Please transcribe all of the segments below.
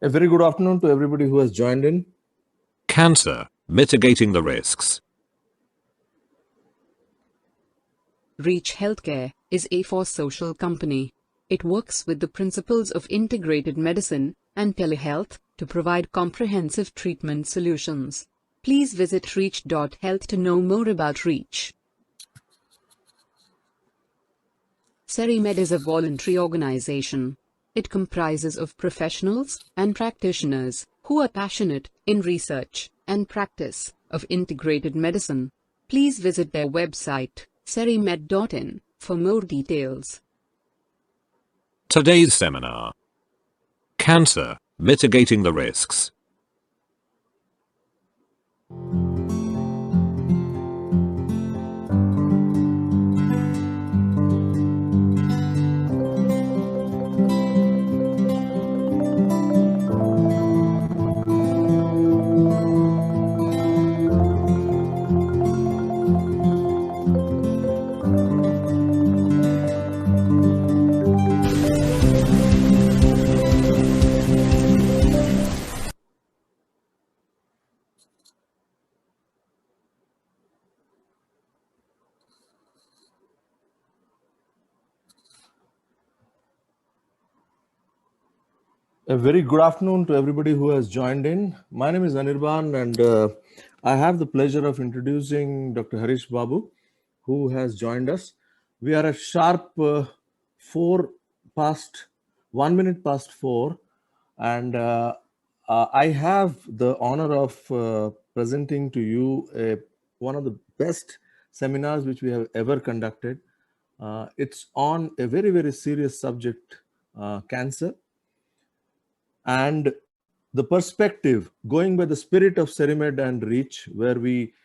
A very good afternoon to everybody who has joined in. Cancer, mitigating the risks. Reach Healthcare is a for-social company. It works with the principles of integrated medicine and telehealth to provide comprehensive treatment solutions. Please visit reach.health to know more about Reach. Serimed is a voluntary organization. It comprises of professionals and practitioners who are passionate in research and practice of integrated medicine. Please visit their website, serimed.in, for more details. Today's seminar. Cancer, mitigating the risks. A very good afternoon to everybody who has joined in. My name is Anirban, and I have the pleasure of introducing Dr. Harish Babu, who has joined us. We are at sharp 1 minute past 4, and I have the honor of presenting to you one of the best seminars which we have ever conducted. It's on a very, very serious subject, cancer. And the perspective, going by the spirit of Serimed and Reach, where we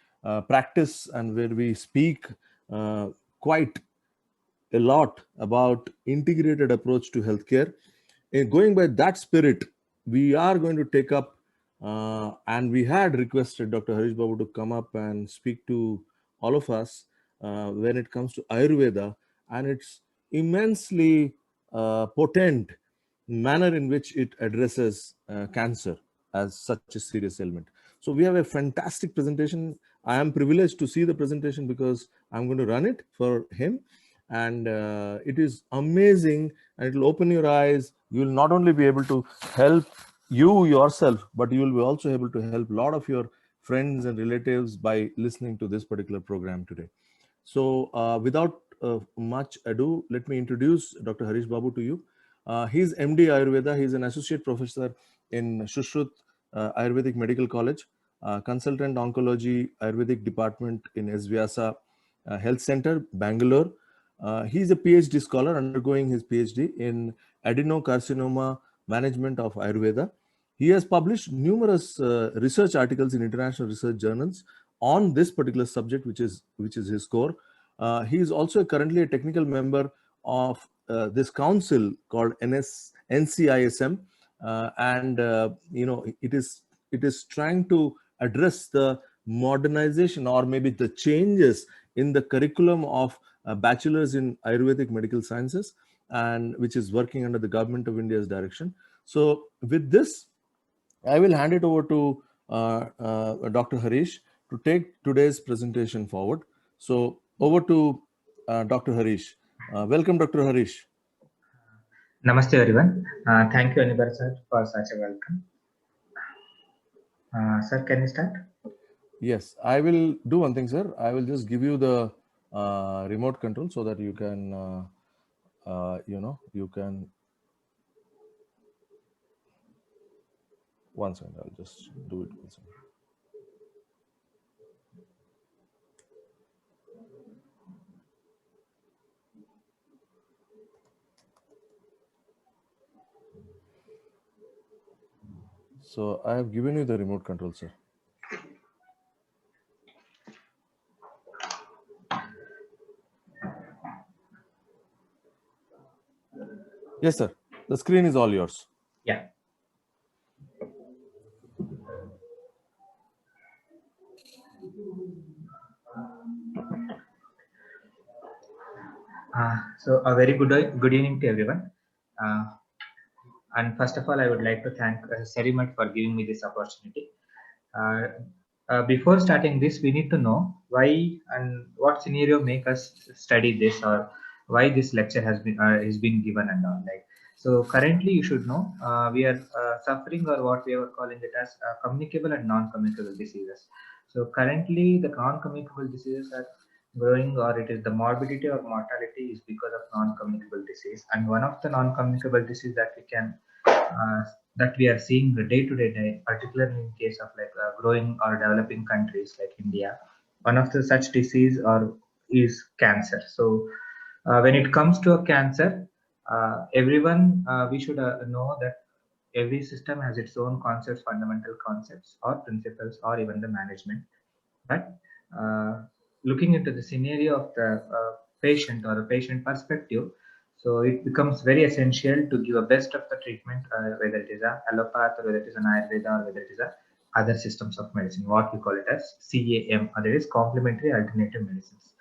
practice and where we speak quite a lot about integrated approach to healthcare. Going by that spirit, we are going to take up, and we had requested Dr. Harish Babu to come up and speak to all of us when it comes to Ayurveda and its immensely potent manner in which it addresses cancer as such a serious ailment. So we have a fantastic presentation. I am privileged to see the presentation because I'm going to run it for him. And it is amazing, and it will open your eyes. You will not only be able to help you yourself, but you will be also able to help a lot of your friends and relatives by listening to this particular program today. So without much ado, let me introduce Dr. Harish Babu to you. He's MD Ayurveda. He's an associate professor in Shushrut Ayurvedic Medical College, consultant oncology Ayurvedic department in SVyasa Health Center, Bangalore. He's a PhD scholar undergoing his PhD in adenocarcinoma management of Ayurveda. He has published numerous research articles in international research journals on this particular subject, which is his core. He is also currently a technical member of this council called NCISM, and it is trying to address the modernization or maybe the changes in the curriculum of bachelor's in Ayurvedic medical sciences, and which is working under the government of India's direction. So with this, I will hand it over to Dr. Harish to take today's presentation forward. So over to Dr. Harish. Welcome, Dr. Harish. Namaste everyone. Thank you, Anirban sir, for such a welcome. Sir, can you start? Yes, I will do one thing, sir. I will just give you the remote control so that you can, you can. One second, I'll just do it. One second. So I have given you the remote control, sir. Yes, sir. The screen is all yours. Yeah. So a very good evening to everyone. And first of all, I would like to thank Serimat for giving me this opportunity. Uh, Before starting this, we need to know why and what scenario make us study this, or why this lecture has been given and all. Like, so currently, you should know we are suffering, or what we are calling it as communicable and non-communicable diseases. So currently, the non-communicable diseases are growing, or it is the morbidity or mortality is because of non-communicable disease. And one of the non-communicable disease that uh, we are seeing the day-to-day, particularly in case of like growing or developing countries like India, one of the such disease or is cancer. So when it comes to a cancer, everyone we should know that every system has its own concepts, fundamental concepts or principles, or even the management. But looking into the scenario of the patient or a patient perspective, so it becomes very essential to give a best of the treatment, whether it is a allopath or whether it is an Ayurveda or whether it is a other systems of medicine, what we call it as CAM, or that is complementary alternative medicines.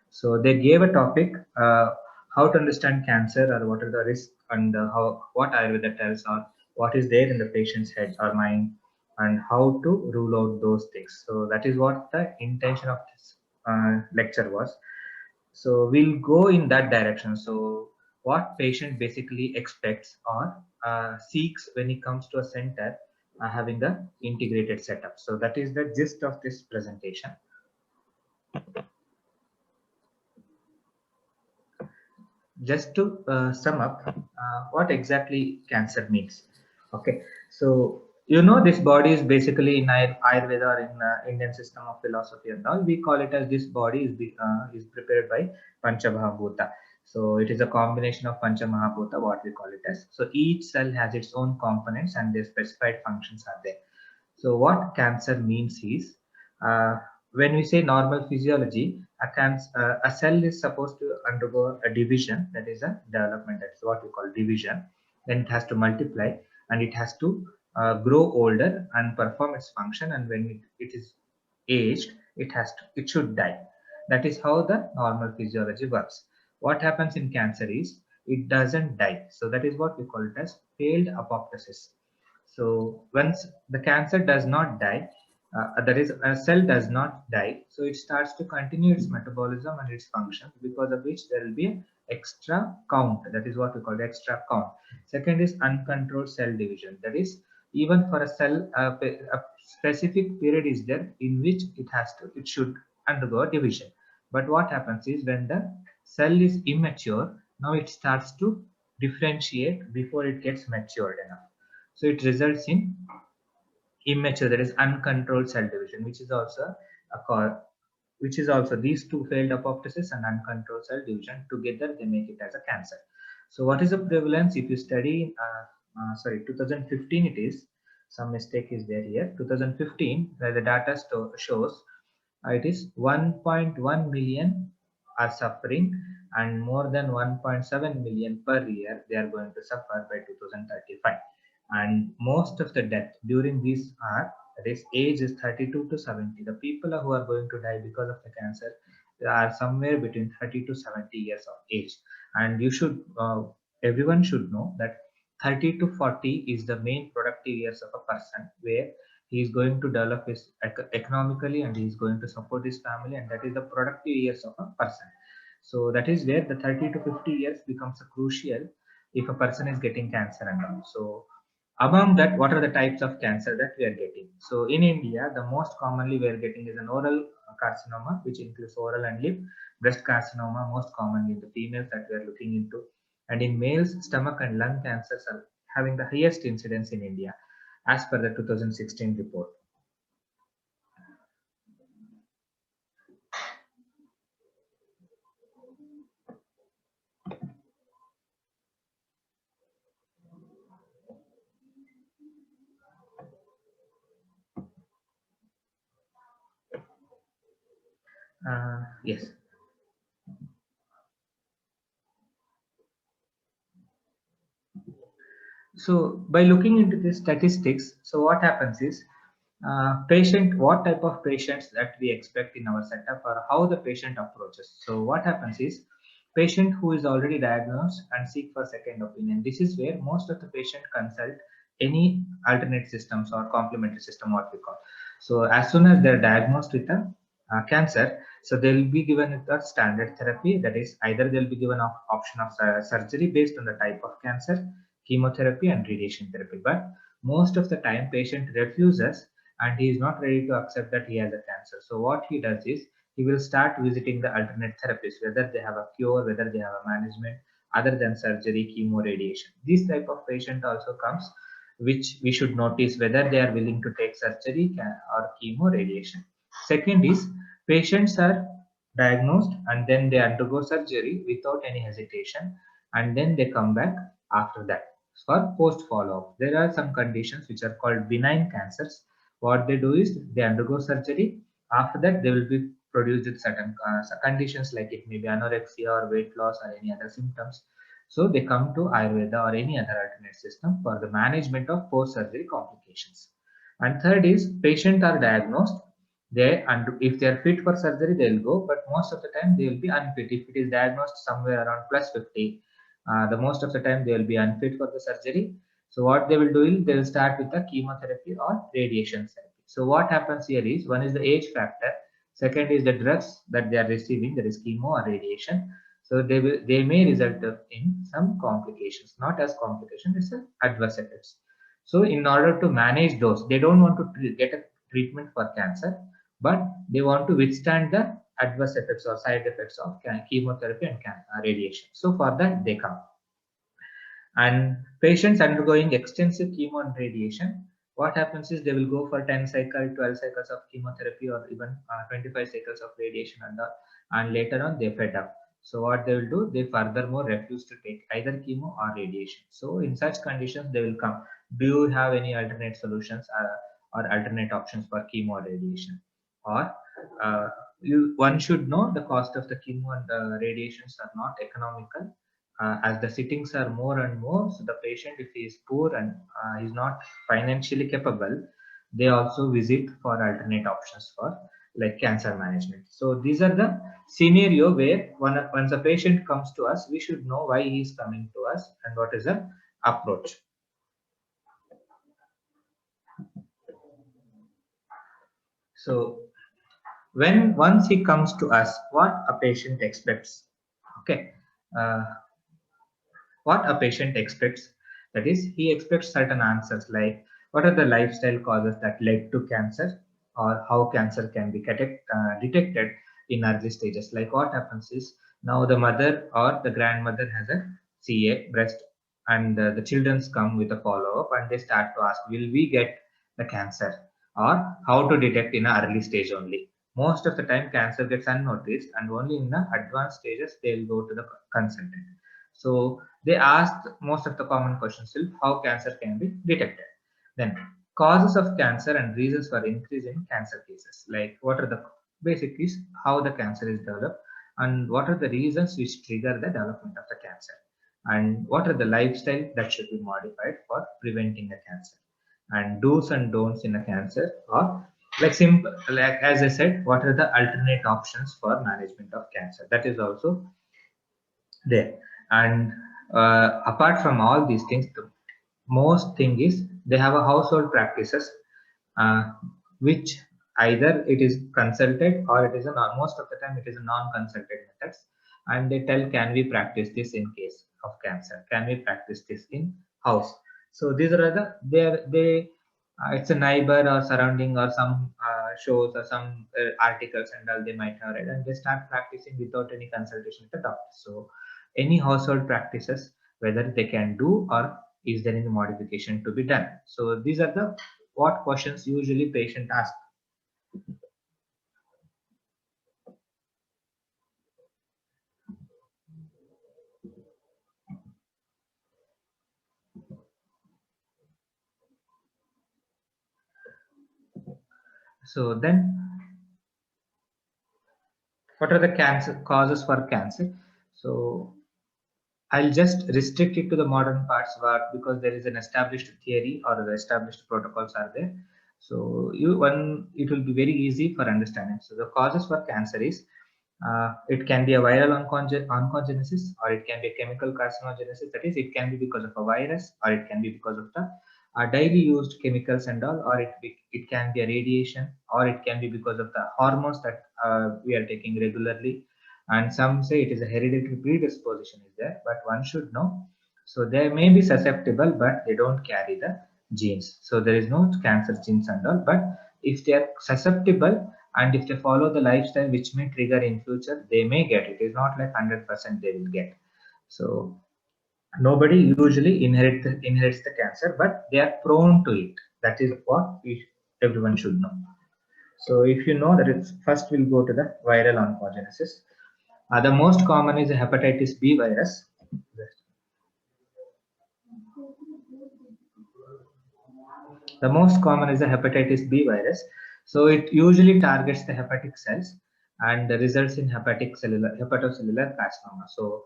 So they gave a topic, how to understand cancer, or what are the risks, and how what Ayurveda tells, or what is there in the patient's head or mind, and how to rule out those things. So that is what the intention of this lecture was. So we'll go in that direction. So what patient basically expects or seeks when it comes to a center having the integrated setup. So that is the gist of this presentation. Just to sum up what exactly cancer means. Okay, so you know this body is basically in Ayurveda or in Indian system of philosophy and all, we call it as this body is prepared by Panchamahabhuta. So it is a combination of Panchamahabhuta, what we call it as. So each cell has its own components and their specified functions are there. So what cancer means is, uh, when we say normal physiology, a cell is supposed to undergo a division, that is a development, that's what we call division. Then it has to multiply and it has to grow older and perform its function. And when it is aged, it should die. That is how the normal physiology works. What happens in cancer is it doesn't die. So that is what we call it as failed apoptosis. So once the cancer does not die, that is, a cell does not die, so it starts to continue its metabolism and its functions, because of which there will be an extra count. That is what we call extra count. Second is uncontrolled cell division. That is, even for a cell, a specific period is there in which it should undergo division. But what happens is when the cell is immature, now it starts to differentiate before it gets matured enough. So it results in immature, that is uncontrolled cell division, which is also a cause, which is also these two, failed apoptosis and uncontrolled cell division, together they make it as a cancer. So what is the prevalence? If you study, sorry, 2015 it is, some mistake is there here, 2015, where the data shows it is 1.1 million are suffering, and more than 1.7 million per year they are going to suffer by 2035. And most of the death during these are, that is, age is 32 to 70. The people who are going to die because of the cancer, they are somewhere between 30 to 70 years of age. And you should everyone should know that 30 to 40 is the main productive years of a person, where he is going to develop his economically and he is going to support his family, and that is the productive years of a person. So that is where the 30 to 50 years becomes a crucial if a person is getting cancer and all. So among that, what are the types of cancer that we are getting? So in India, the most commonly we are getting is an oral carcinoma, which includes oral and lip. Breast carcinoma, most commonly in the females that we are looking into. And in males, stomach and lung cancers are having the highest incidence in India, as per the 2016 report. Yes. So by looking into the statistics, so what happens is, what type of patients that we expect in our setup, or how the patient approaches. So what happens is, patient who is already diagnosed and seek for second opinion. This is where most of the patient consult any alternate systems or complementary system, what we call. So as soon as they're diagnosed with a cancer, so they'll be given a standard therapy, that is either they'll be given an option of surgery based on the type of cancer, chemotherapy and radiation therapy. But most of the time patient refuses and he is not ready to accept that he has a cancer. So what he does is he will start visiting the alternate therapies, whether they have a cure, whether they have a management other than surgery, chemo, radiation. This type of patient also comes, which we should notice whether they are willing to take surgery or chemo, radiation. Second is patients are diagnosed and then they undergo surgery without any hesitation, and then they come back after that for post follow-up. There are some conditions which are called benign cancers. What they do is they undergo surgery. After that, they will be produced with certain conditions, like it may be anorexia or weight loss or any other symptoms. So they come to Ayurveda or any other alternate system for the management of post-surgery complications. And third is patients are diagnosed. And if they are fit for surgery, they will go, but most of the time they will be unfit. If it is diagnosed somewhere around plus 50, the most of the time they will be unfit for the surgery. So what they will do is they will start with the chemotherapy or radiation therapy. So what happens here is, one is the age factor, second is the drugs that they are receiving, that is chemo or radiation. So they may result in some complications, not as complications, it's adverse effects. So in order to manage those, they don't want to get a treatment for cancer, but they want to withstand the adverse effects or side effects of chemotherapy and radiation. So for that they come. And patients undergoing extensive chemo and radiation, what happens is they will go for 10 cycles, 12 cycles of chemotherapy or even 25 cycles of radiation, and later on they fed up. So what they will do, they furthermore refuse to take either chemo or radiation. So in such conditions they will come, do you have any alternate solutions or alternate options for chemo or radiation? Or one should know the cost of the chemo and radiations are not economical. As the sittings are more and more, so the patient, if he is poor and is not financially capable, they also visit for alternate options for like cancer management. So these are the scenario where once a patient comes to us, we should know why he is coming to us and what is the approach. So once he comes to us, what a patient expects, okay, what a patient expects, that is he expects certain answers, like what are the lifestyle causes that led to cancer, or how cancer can be detected in early stages. Like what happens is, now the mother or the grandmother has a CA breast, and the children's come with a follow-up and they start to ask, will we get the cancer, or how to detect in an early stage only. Most of the time cancer gets unnoticed, and only in the advanced stages they'll go to the consultant. So they asked most of the common questions, how cancer can be detected. Then causes of cancer and reasons for increase in cancer cases. Like what are the basic is how the cancer is developed, and what are the reasons which trigger the development of the cancer, and what are the lifestyle that should be modified for preventing the cancer, and do's and don'ts in a cancer, or like simple, like as I said, what are the alternate options for management of cancer, that is also there. And apart from all these things, the most thing is they have a household practices, uh, which either it is consulted or it is a most of the time it is a non-consulted methods, and they tell, can we practice this in case of cancer, can we practice this in house. So these are they it's a neighbor or surrounding or some shows or some articles and all they might have read, and they start practicing without any consultation with the doctor. So any household practices, whether they can do, or is there any modification to be done. So these are the what questions usually patient ask. So then what are the cancer causes for cancer? So I'll just restrict it to the modern parts, because there is an established theory or the established protocols are there. So it will be very easy for understanding. So the causes for cancer is It can be a viral oncogenesis, or it can be a chemical carcinogenesis. That is, it can be because of a virus, or it can be because of the daily used chemicals and all, or it can be a radiation, or it can be because of the hormones that we are taking regularly. And some say it is a hereditary predisposition is there, but one should know. So they may be susceptible, but they don't carry the genes. So there is no cancer genes and all. But if they are susceptible, and if they follow the lifestyle which may trigger in future, they may get it. It is not like 100% they will get. So nobody usually inherits the cancer, but they are prone to it. That is what everyone should know. So if you know that, it's first we'll go to the viral oncogenesis. The most common is hepatitis B virus. The most common is the hepatitis B virus. So it usually targets the hepatic cells and results in hepatocellular carcinoma. So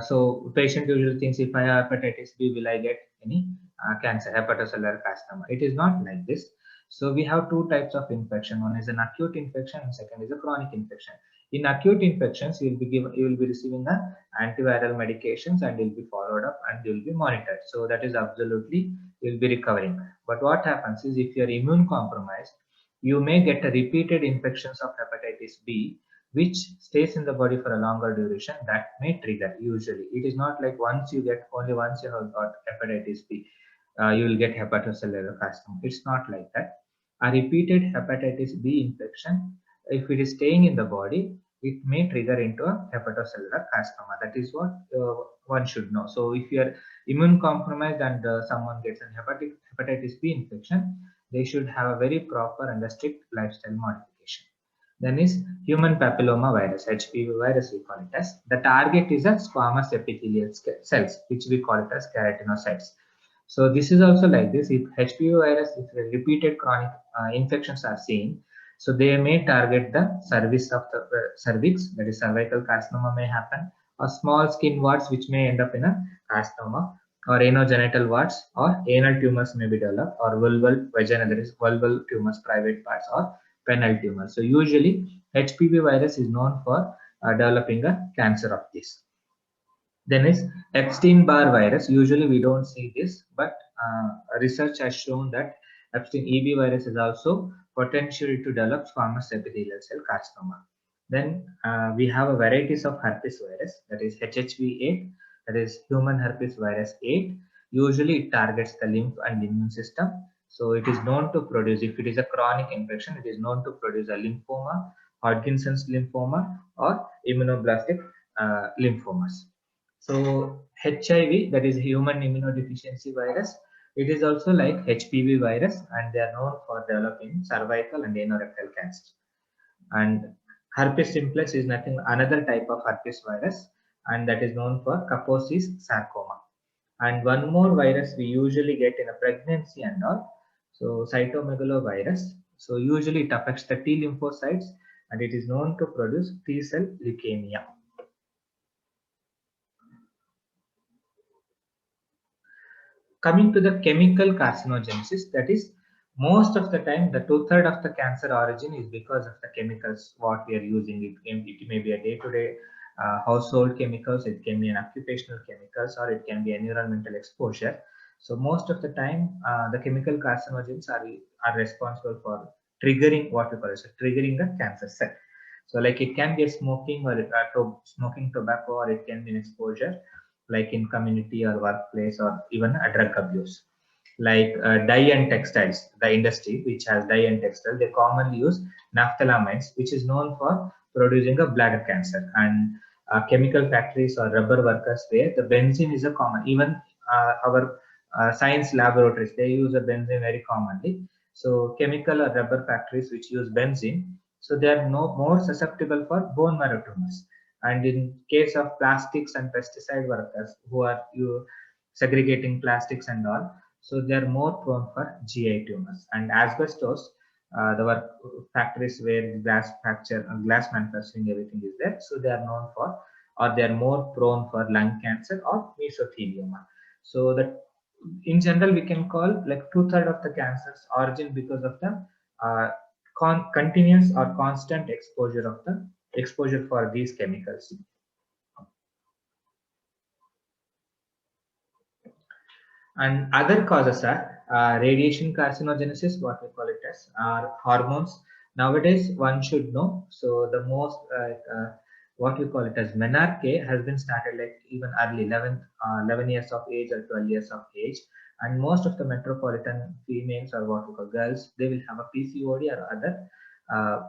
so patient usually thinks, if I have hepatitis B, will I get any cancer, hepatocellular carcinoma? It is not like this. So we have two types of infection. One is an acute infection, and second is a chronic infection. In acute infections, you will be receiving the antiviral medications, and you'll be followed up, and you'll be monitored. So that is absolutely, you'll be recovering. But what happens is, if you're immune compromised, you may get a repeated infections of hepatitis B, which stays in the body for a longer duration. That may trigger. Usually it is not like once you have got hepatitis B, you will get hepatocellular carcinoma. It's not like that. A repeated hepatitis B infection, if it is staying in the body, it may trigger into a hepatocellular carcinoma. That is what one should know. So if you are immune compromised and someone gets an hepatitis B infection, they should have a very proper and a strict lifestyle modification. Then is human papilloma virus, HPV virus we call it as. The target is a squamous epithelial cells, which we call it as keratinocytes. So this is also like this. If HPV virus, if repeated chronic infections are seen, so they may target the cervix of the cervix, that is cervical carcinoma may happen, or small skin warts which may end up in a carcinoma, or anogenital warts, or anal tumors may be developed, or vulval vagina, that is vulval tumors, private parts, or penile tumors. So usually HPV virus is known for developing a cancer of this. Then is Epstein-Barr virus. Usually we don't see this, but research has shown that Epstein-EB virus is also potential to develop squamous epithelial cell carcinoma. Then we have a varieties of herpes virus, that is HHV8, that is human herpes virus 8. Usually it targets the lymph and immune system. So it is known to produce, if it is a chronic infection, it is known to produce a lymphoma, Hodgkin's lymphoma, or immunoblastic lymphomas. So HIV, that is human immunodeficiency virus, it is also like HPV virus, and they are known for developing cervical and anorectal cancer. And herpes simplex is another type of herpes virus, and that is known for Kaposi's sarcoma. And one more virus we usually get in a pregnancy and all, so cytomegalovirus. So usually it affects the T lymphocytes, and it is known to produce T cell leukemia. Coming to the chemical carcinogenesis, that is, most of the time, the 2/3 of the cancer origin is because of the chemicals what we are using. It may be a day-to-day household chemicals, it can be an occupational chemicals, or it can be environmental exposure. So most of the time, the chemical carcinogens are responsible for triggering what we call as triggering the cancer cell. So like it can be smoking, or smoking tobacco, or it can be an exposure like in community or workplace, or even a drug abuse. Like dye and textiles, the industry which has dye and textile, they commonly use naphthalamides, which is known for producing a bladder cancer. And chemical factories or rubber workers, where the benzene is a common, even our science laboratories, they use a benzene very commonly. So chemical or rubber factories which use benzene, so they are more susceptible for bone marrow tumors. And in case of plastics and pesticide workers who are segregating plastics and all, so they are more prone for GI tumors. And asbestos, the work factories where glass manufacturing, everything is there, so they are known for, or they are more prone for lung cancer or mesothelioma. So that in general we can call like 2/3 of the cancers origin because of the continuous or constant exposure of the exposure for these chemicals. And other causes are radiation carcinogenesis, what we call it as, are hormones. Nowadays, one should know. So the most, what we call it as menarche has been started like even early 11 years of age or 12 years of age. And most of the metropolitan females or what we call girls, they will have a PCOD or other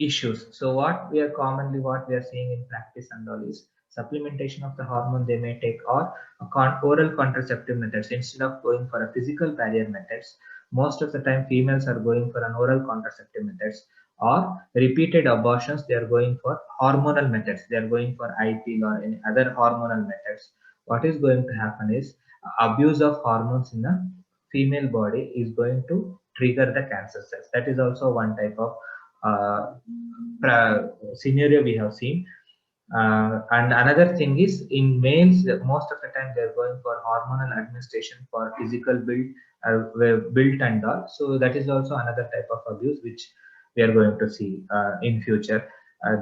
issues. So what we are seeing in practice and all is supplementation of the hormone they may take, or oral contraceptive methods instead of going for a physical barrier methods. Most of the time females are going for an oral contraceptive methods, or repeated abortions they are going for hormonal methods, they are going for IPL or any other hormonal methods. What is going to happen is abuse of hormones in the female body is going to trigger the cancer cells. That is also one type of uh, scenario we have seen. And another thing is in males, most of the time they're going for hormonal administration for physical built and all. So that is also another type of abuse which we are going to see in future.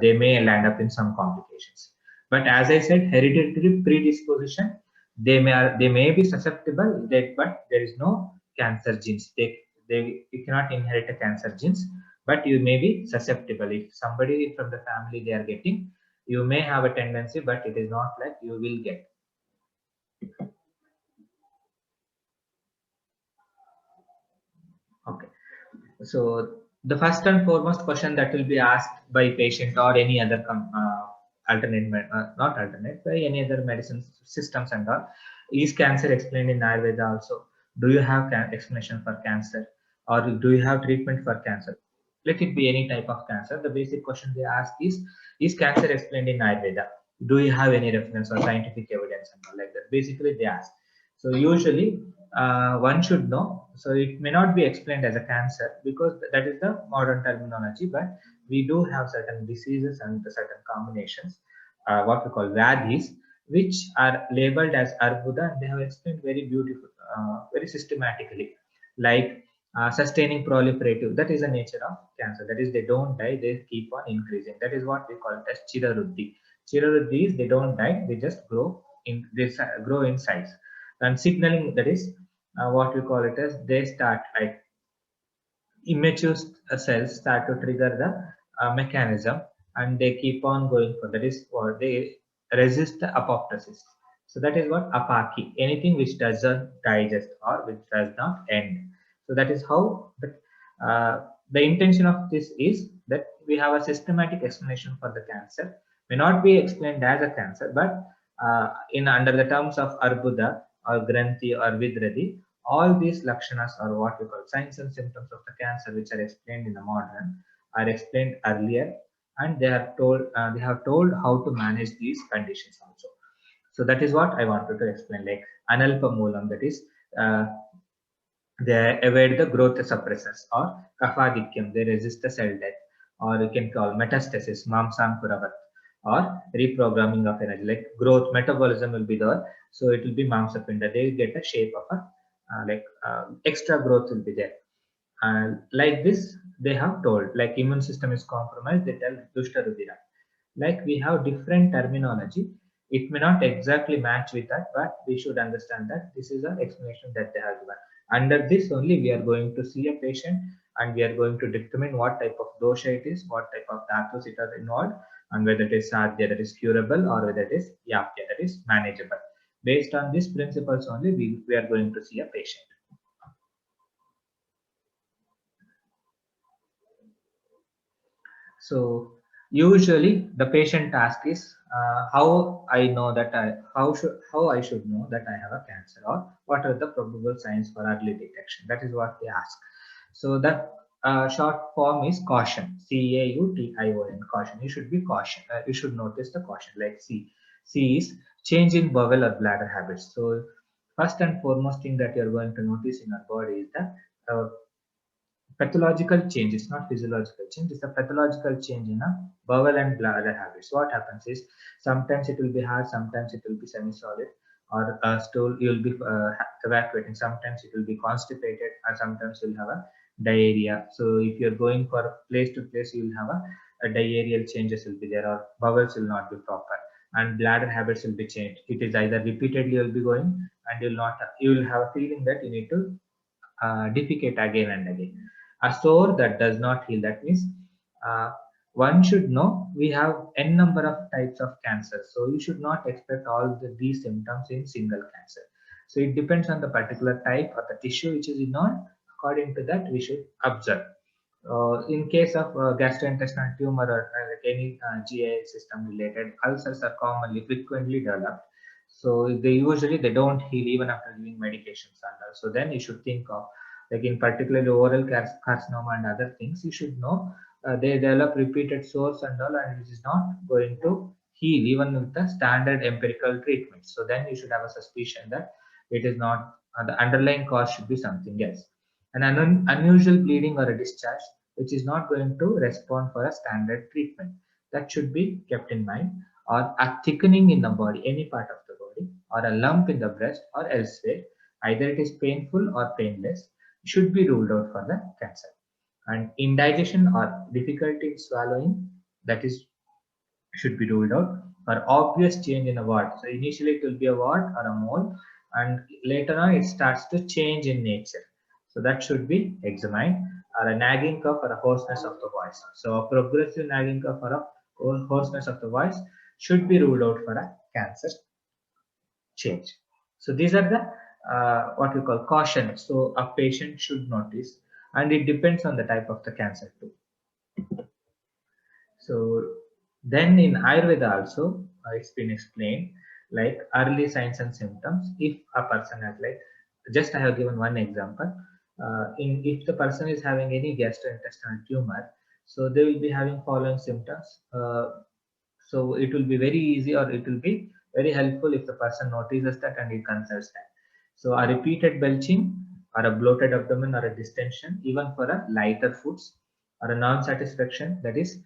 They may land up in some complications. But as I said, hereditary predisposition, they may be susceptible, but there is no cancer genes. You cannot inherit a cancer genes, but you may be susceptible. If somebody from the family they are getting, you may have a tendency, but it is not like you will get. Okay, so the first and foremost question that will be asked by patient or any other not alternate, by any other medicine systems and all, is cancer explained in Ayurveda also? Do you have explanation for cancer, or do you have treatment for cancer? Let it be any type of cancer. The basic question they ask is cancer explained in Ayurveda? Do you have any reference or scientific evidence and all like that? Basically, they ask. So usually, one should know. So it may not be explained as a cancer because that is the modern terminology, but we do have certain diseases and certain combinations, what we call vadhis, which are labeled as Arbuda, and they have explained very beautiful, very systematically, like sustaining proliferative. That is the nature of cancer. That is, they don't die, they keep on increasing. That is what we call it as Chiraruddhi. Chiraruddhi is they don't die, they just grow in size. And signaling, that is what we call it as, they start like immature cells start to trigger the mechanism, and they keep on going for, that is what they resist the apoptosis. So that is what apaki, anything which doesn't digest or which does not end. So that is how the intention of this is that we have a systematic explanation for the cancer. May not be explained as a cancer, but in under the terms of Arbuda or Granthi or Vidradi, all these lakshanas, or what we call signs and symptoms of the cancer, which are explained in the modern, are explained earlier, and they have told how to manage these conditions also. So that is what I wanted to explain. Like analpa moolam, that is they avoid the growth suppressors, or kaphadikyam, they resist the cell death, or you can call metastasis, mamsankuravat, or reprogramming of energy, like growth metabolism will be there, so it will be mamsapinda, they will get a shape of a extra growth will be there. And like this, they have told, like immune system is compromised, they tell dushta rudira. Like we have different terminology. It may not exactly match with that, but we should understand that this is an explanation that they have given. Under this only, we are going to see a patient, and we are going to determine what type of dosha it is, what type of dhatus it are involved, and whether it is sadhya, that is curable, or whether it is yapya, that is manageable. Based on these principles only, we are going to see a patient. So usually the patient task is how I know that how I should know that I have a cancer, or what are the probable signs for early detection. That is what they ask. So that short form is caution, CAUTION, caution. You should be caution. You should notice the caution, like C is change in bowel or bladder habits. So first and foremost thing that you are going to notice in our body is the pathological change. It's not physiological change, it's a pathological change in a bowel and bladder habits. What happens is sometimes it will be hard, sometimes it will be semi-solid, or stool you'll be evacuating, sometimes it will be constipated, and sometimes you'll have a diarrhea. So if you're going for place to place, you'll have a diarrheal changes will be there, or bowels will not be proper, and bladder habits will be changed. It is either repeatedly you'll be going, and you will have a feeling that you need to defecate again and again. A sore that does not heal, that means uh, one should know we have n number of types of cancer, so you should not expect all these symptoms in single cancer. So it depends on the particular type or the tissue which is involved. According to that, we should observe. In case of gastrointestinal tumor or like any GI system related ulcers are commonly frequently developed. So they don't heal even after giving medications and all. So then you should think of, like in particularly oral carcinoma and other things, you should know they develop repeated sores and all, and it is not going to heal even with the standard empirical treatment. So then you should have a suspicion that it is not the underlying cause should be something else. An unusual bleeding or a discharge which is not going to respond for a standard treatment, that should be kept in mind, or a thickening in the body, any part of the body, or a lump in the breast or elsewhere, either it is painful or painless, should be ruled out for the cancer. And indigestion or difficulty in swallowing, that is should be ruled out, or obvious change in a wart. So initially it will be a wart or a mole, and later on it starts to change in nature. So that should be examined, or a nagging cough or a hoarseness of the voice. So a progressive nagging cough or a hoarseness of the voice should be ruled out for a cancer change. So these are the what we call caution. So a patient should notice, and it depends on the type of the cancer too. So then in Ayurveda also, it's been explained like early signs and symptoms. If a person has, like, just I have given one example. If the person is having any gastrointestinal tumor, so they will be having following symptoms. So it will be very easy, or it will be very helpful if the person notices that and he consults that. So a repeated belching, or a bloated abdomen, or a distension, even for a lighter foods, or a non-satisfaction, that is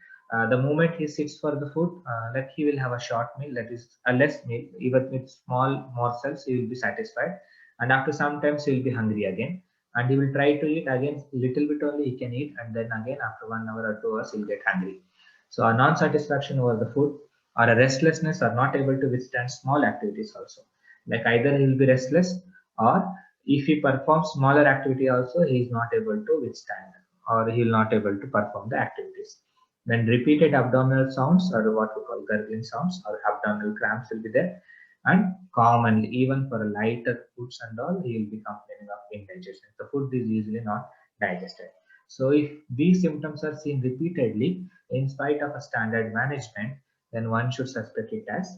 the moment he sits for the food, like he will have a short meal, that is a less meal, even with small morsels he will be satisfied, and after some times he will be hungry again, and he will try to eat again, little bit only he can eat, and then again after 1 hour or 2 hours he'll get hungry. So a non-satisfaction over the food, or a restlessness, or not able to withstand small activities also, like either he will be restless, or if he performs smaller activity also he is not able to withstand, or he will not able to perform the activities. Then repeated abdominal sounds, or what we call gurgling sounds, or abdominal cramps will be there, and commonly even for a lighter foods and all he will be complaining of indigestion. The food is usually not digested. So if these symptoms are seen repeatedly in spite of a standard management, then one should suspect it as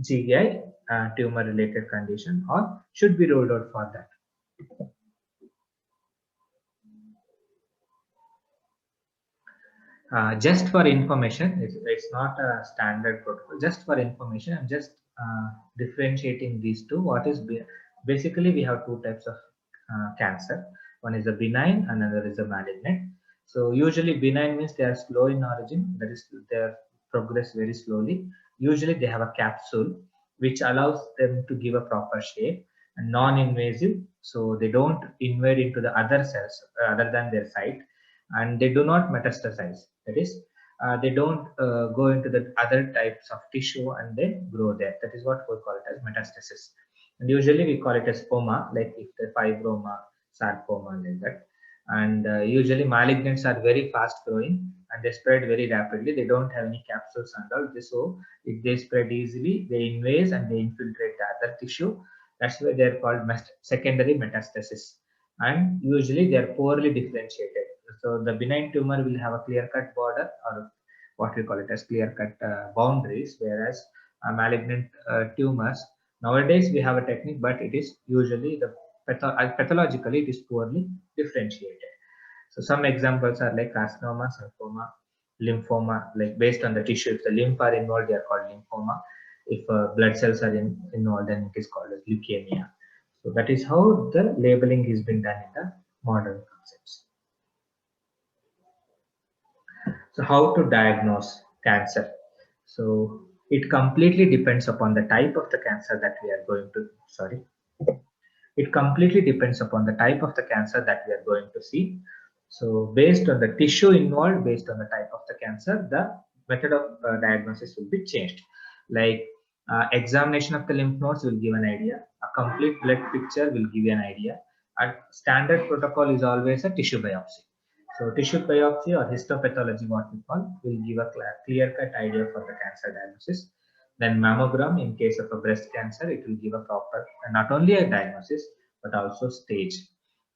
GI tumor related condition, or should be ruled out for that. Just for information, it's not a standard protocol. Just for information, I'm just differentiating these two. What is basically, we have two types of cancer. One is a benign, and another is a malignant. So usually benign means they are slow in origin, that is they progress very slowly. Usually they have a capsule which allows them to give a proper shape, and non-invasive, so they don't invade into the other cells other than their site, and they do not metastasize, that is they don't go into the other types of tissue and then grow there. That is what we call it as metastasis, and usually we call it as POMA, like if the fibroma, sarcoma, like that. And usually malignants are very fast growing and they spread very rapidly. They don't have any capsules and all this, so if they spread easily, they invade and they infiltrate the other tissue. That's why they are called secondary metastasis, and usually they are poorly differentiated. So the benign tumor will have a clear-cut border, or what we call it as clear-cut boundaries, whereas malignant tumors, nowadays we have a technique, but it is usually the pathologically it is poorly differentiated. So some examples are like carcinoma, sarcoma, lymphoma, like based on the tissue. If the lymph are involved, they are called lymphoma. If blood cells are involved, then it is called as leukemia. So that is how the labeling has been done in the modern concepts. So how to diagnose cancer? So it completely depends upon the type of the cancer that we are going to, it completely depends upon the type of the cancer that we are going to see. So based on the tissue involved, based on the type of the cancer, the method of diagnosis will be changed. Like examination of the lymph nodes will give an idea. A complete blood picture will give you an idea. And standard protocol is always a tissue biopsy. So tissue biopsy or histopathology, what we call, will give a clear-cut idea for the cancer diagnosis. Then mammogram, in case of a breast cancer, it will give a proper, not only a diagnosis, but also stage.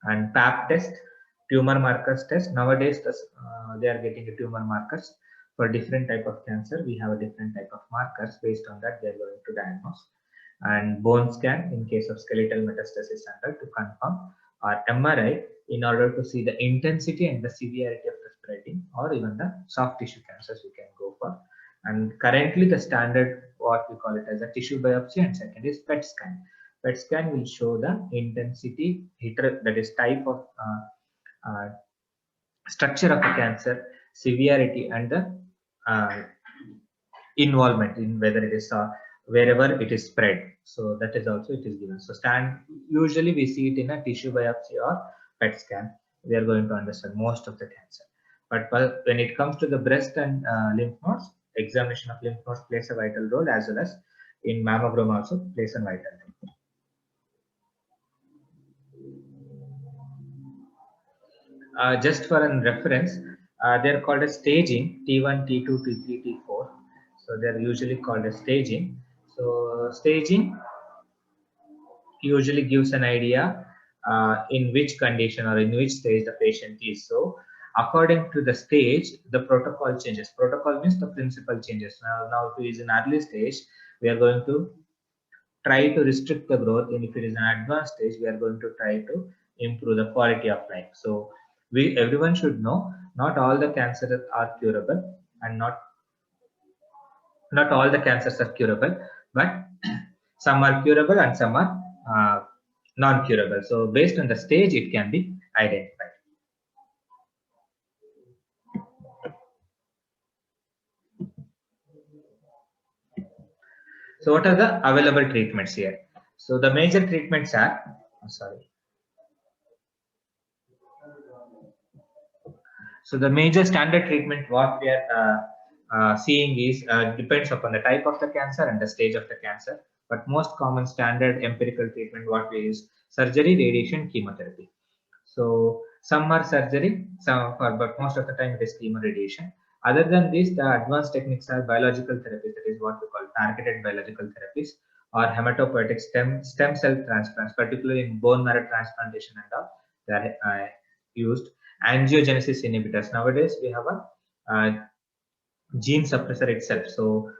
And PAP test, tumor markers test. Nowadays, they are getting the tumor markers for different type of cancer. We have a different type of markers. Based on that, they are going to diagnose. And bone scan in case of skeletal metastasis center to confirm, or MRI in order to see the intensity and the severity of the spreading, or even the soft tissue cancers we can go for. And currently the standard, what we call it as a tissue biopsy, and second is PET scan. PET scan will show the intensity, that is type of structure of the cancer, severity, and the involvement in whether it is wherever it is spread. So that is also it is given. So usually we see it in a tissue biopsy or PET scan. We are going to understand most of the cancer. But when it comes to the breast and lymph nodes, examination of lymph nodes plays a vital role, as well as in mammogram also plays a vital role. Just for a reference, they are called as staging, T1, T2, T3, T4. So they are usually called as staging. So staging usually gives an idea in which condition or in which stage the patient is. So according to the stage, the protocol changes. Protocol means the principle changes. Now if it is an early stage, we are going to try to restrict the growth, and if it is an advanced stage, we are going to try to improve the quality of life. So everyone should know, not all the cancers are curable, and not all the cancers are curable, but some are curable and some are non-curable. So based on the stage, it can be identified. So what are the available treatments here? So the major treatments are, So the major standard treatment what we are seeing is depends upon the type of the cancer and the stage of the cancer. But most common standard empirical treatment what we use: surgery, radiation, chemotherapy. So some are surgery, but most of the time it is chemo, radiation. Other than this, the advanced techniques are biological therapies, that is what we call targeted biological therapies, or hematopoietic stem cell transplants, particularly in bone marrow transplantation and all. They are used. Angiogenesis inhibitors. Nowadays we have a gene suppressor itself. So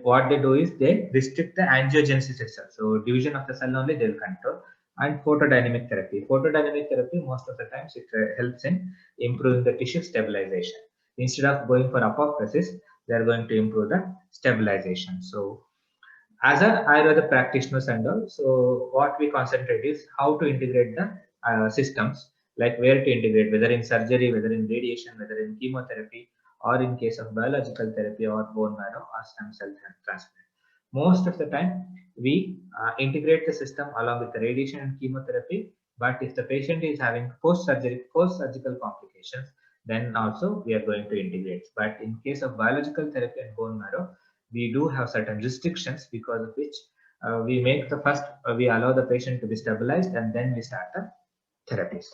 what they do is they restrict the angiogenesis itself. So division of the cell only they will control. And photodynamic therapy. Photodynamic therapy, most of the times it helps in improving the tissue stabilization. Instead of going for apoptosis, they are going to improve the stabilization. So as a Ayurveda practitioners and all, so what we concentrate is how to integrate the systems, like where to integrate, whether in surgery, whether in radiation, whether in chemotherapy, or in case of biological therapy or bone marrow or stem cell transplant. Most of the time, we integrate the system along with the radiation and chemotherapy. But if the patient is having post-surgical complications, then also we are going to integrate. But in case of biological therapy and bone marrow, we do have certain restrictions, because of which we make the first, we allow the patient to be stabilized, and then we start the therapies.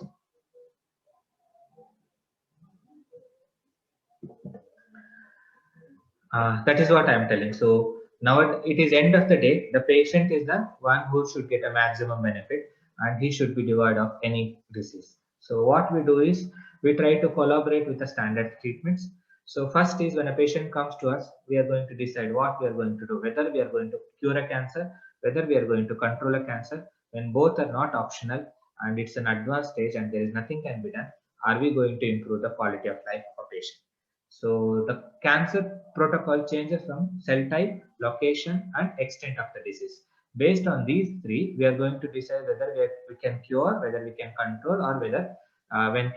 That is what I am telling. So now it is end of the day, the patient is the one who should get a maximum benefit, and he should be devoid of any disease. So what we do is we try to collaborate with the standard treatments. So first is, when a patient comes to us, we are going to decide what we are going to do, whether we are going to cure a cancer, whether we are going to control a cancer. When both are not optional and it's an advanced stage and there is nothing can be done, are we going to improve the quality of life of a patient? So the cancer protocol changes from cell type, location, and extent of the disease. Based on these three, we are going to decide whether we can cure, whether we can control, or whether when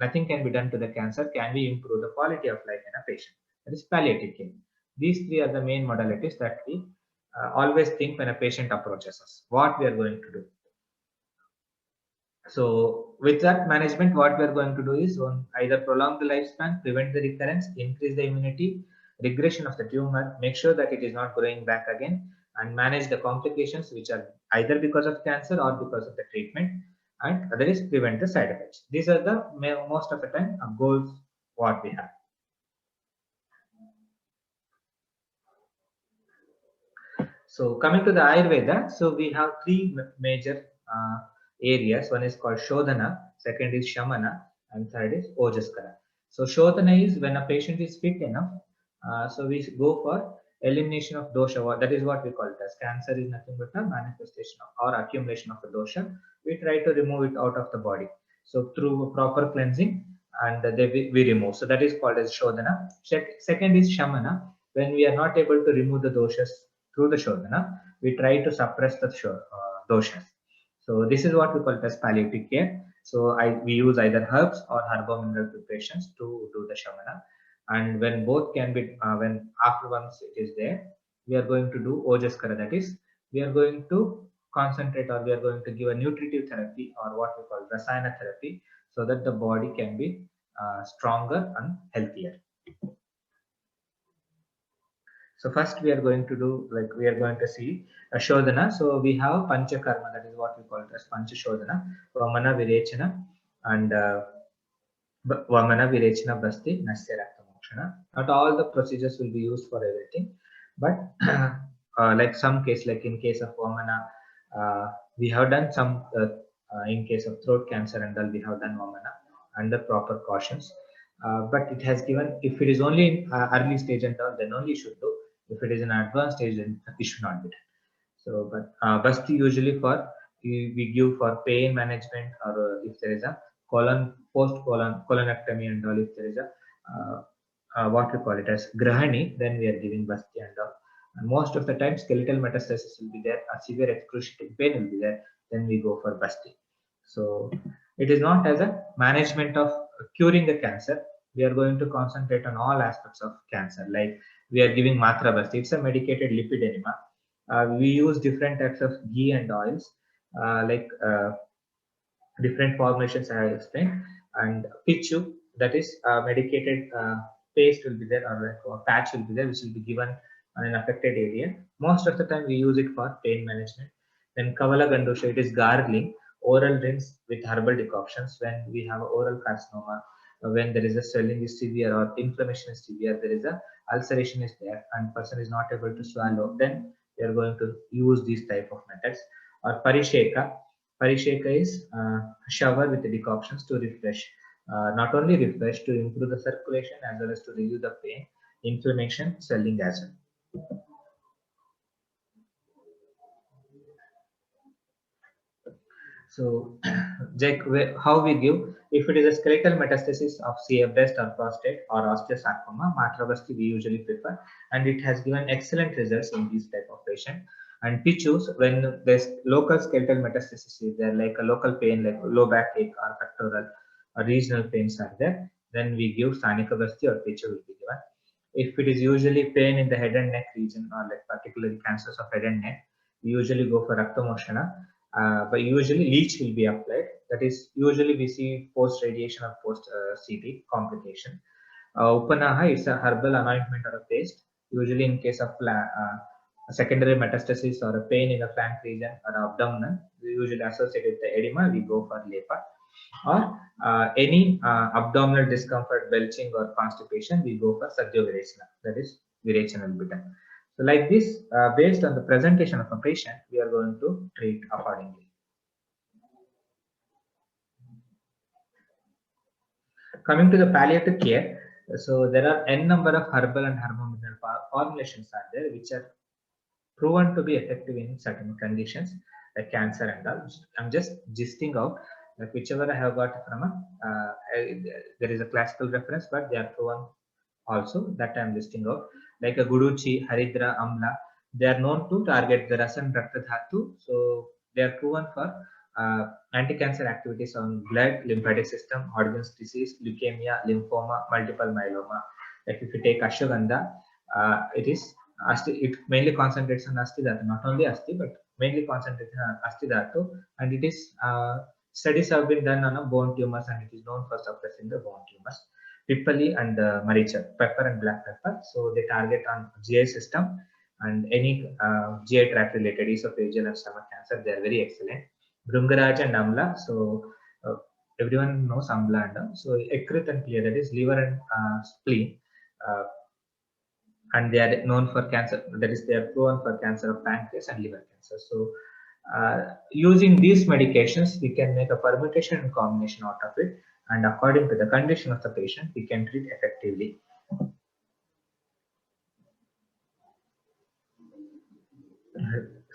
nothing can be done to the cancer, can we improve the quality of life in a patient? That is palliative care. These three are the main modalities that we always think when a patient approaches us, what we are going to do. So with that management, what we are going to do is either prolong the lifespan, prevent the recurrence, increase the immunity, regression of the tumor, make sure that it is not growing back again, and manage the complications which are either because of cancer or because of the treatment, and other is prevent the side effects. These are the most of the time goals what we have. So coming to the Ayurveda, so we have three major areas. One is called Shodhana, second is Shamana, and third is Ojaskara. So Shodhana is when a patient is fit enough. So we go for elimination of dosha. That is what we call it as. Cancer is nothing but a manifestation of, or accumulation of a dosha. We try to remove it out of the body. So through proper cleansing, and we remove. So that is called as Shodhana. Second is Shamana, when we are not able to remove the doshas through the Shodhana, we try to suppress the doshas. So this is what we call it as palliative care. So we use either herbs or herbo-mineral preparations to do the Shamana. And when both can be, when after once it is there, we are going to do Ojaskara. That is, we are going to concentrate, or we are going to give a nutritive therapy, or what we call Rasayana therapy, so that the body can be stronger and healthier. So first we are going to do, like, we are going to see a Shodhana. So we have Pancha Karma, that is what we call it as Pancha Shodhana, Vamana Virechana, and Vamana Virechana Basti Nasya Rakta Mokshana. Not all the procedures will be used for everything, but like some case, like in case of Vamana, we have done some, in case of throat cancer and all, we have done Vamana under proper cautions. But it has given, if it is only in early stage and all, then only should do. If it is in advanced stage, then it should not be done. So, but Basti usually for, we give for pain management, or if there is a colonectomy and all, if there is a what we call it as Grahani, then we are giving Basti and all. And most of the time skeletal metastasis will be there, a severe excruciating pain will be there, then we go for Basti. So it is not as a management of curing the cancer. We are going to concentrate on all aspects of cancer. Like we are giving Matra Basti, it's a medicated lipid enema. We use different types of ghee and oils, different formulations I have explained, and Pichu, that is medicated paste will be there, or like a patch will be there, which will be given on an affected area. Most of the time we use it for pain management. Then Kavala Gandosha, it is gargling, oral rinse with herbal decoctions when we have oral carcinoma, when there is a swelling is severe or inflammation is severe, there is a ulceration is there and person is not able to swallow, then we are going to use these type of methods. Or Parisheka. Parisheka is shower with the decoctions to refresh. Not only refresh, to improve the circulation as well as to relieve the pain, inflammation, swelling as well. So, Jack, how we give, if it is a skeletal metastasis of say a breast or prostate or osteosarcoma, Matravasti we usually prefer, and it has given excellent results in these type of patient. And Pichus, when there's local skeletal metastasis is there, like a local pain, like low back ache or pectoral or regional pains are there, then we give Sanikavasti or Pichu will be given. If it is usually pain in the head and neck region, or like particularly cancers of head and neck, we usually go for Raktamoshana. But usually leech will be applied. That is, usually we see post radiation or post CT complication. Upanaha is a herbal anointment or a paste. Usually in case of a secondary metastasis or a pain in the flank region or abdomen, we usually associate with the edema, we go for Lepa. Or any abdominal discomfort, belching or constipation, we go for Sadhya Virechana. That is, Virechana will be done. So like this, based on the presentation of a patient, we are going to treat accordingly. Coming to the palliative care, so there are n number of herbal and herbo-mineral formulations are there, which are proven to be effective in certain conditions like cancer and all. I'm just gisting out, like whichever I have got from there is a classical reference, but they are proven also, that I'm listing out, like a Guduchi, Haridra, Amla. They are known to target the Rasan Rakta Dhatu, so they are proven for anti-cancer activities on blood, lymphatic system, Hodgkin's disease, leukemia, lymphoma, multiple myeloma. Like if you take Ashwagandha, it mainly concentrates on Asti Dhatu, not only Asti, but mainly concentrates on Asti Dhatu, and it is studies have been done on a bone tumors, and it is known for suppressing the bone tumors. Pipali and maricha, pepper and black pepper. So they target on GI system and any GI tract related esophageal and stomach cancer. They are very excellent. Bhringraj and amla. So everyone knows amla and so ekrit and clear, that is liver and spleen. And they are known for cancer, that is they are proven for cancer of pancreas and liver cancer. So using these medications, we can make a permutation and combination out of it, and according to the condition of the patient, we can treat effectively.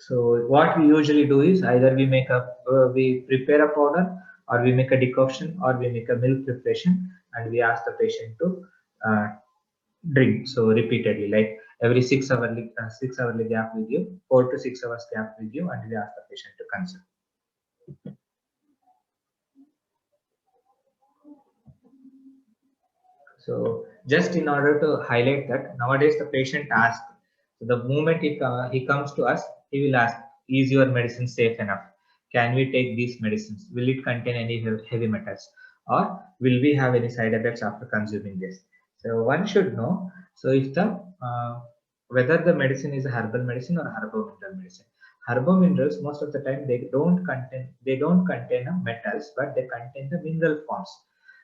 So what we usually do is either we make a we prepare a powder, or we make a decoction, or we make a milk preparation, and we ask the patient to drink so repeatedly, like every 6 hourly gap with you, 4 to 6 hours gap with you, and we ask the patient to consume. So just in order to highlight that, nowadays the patient asks, so the moment he comes to us, he will ask, is your medicine safe enough? Can we take these medicines? Will it contain any heavy metals? Or will we have any side effects after consuming this? So one should know, so if the whether the medicine is a herbal medicine or herbo-mineral medicine. Herbo-minerals, most of the time they don't contain metals, but they contain the mineral forms.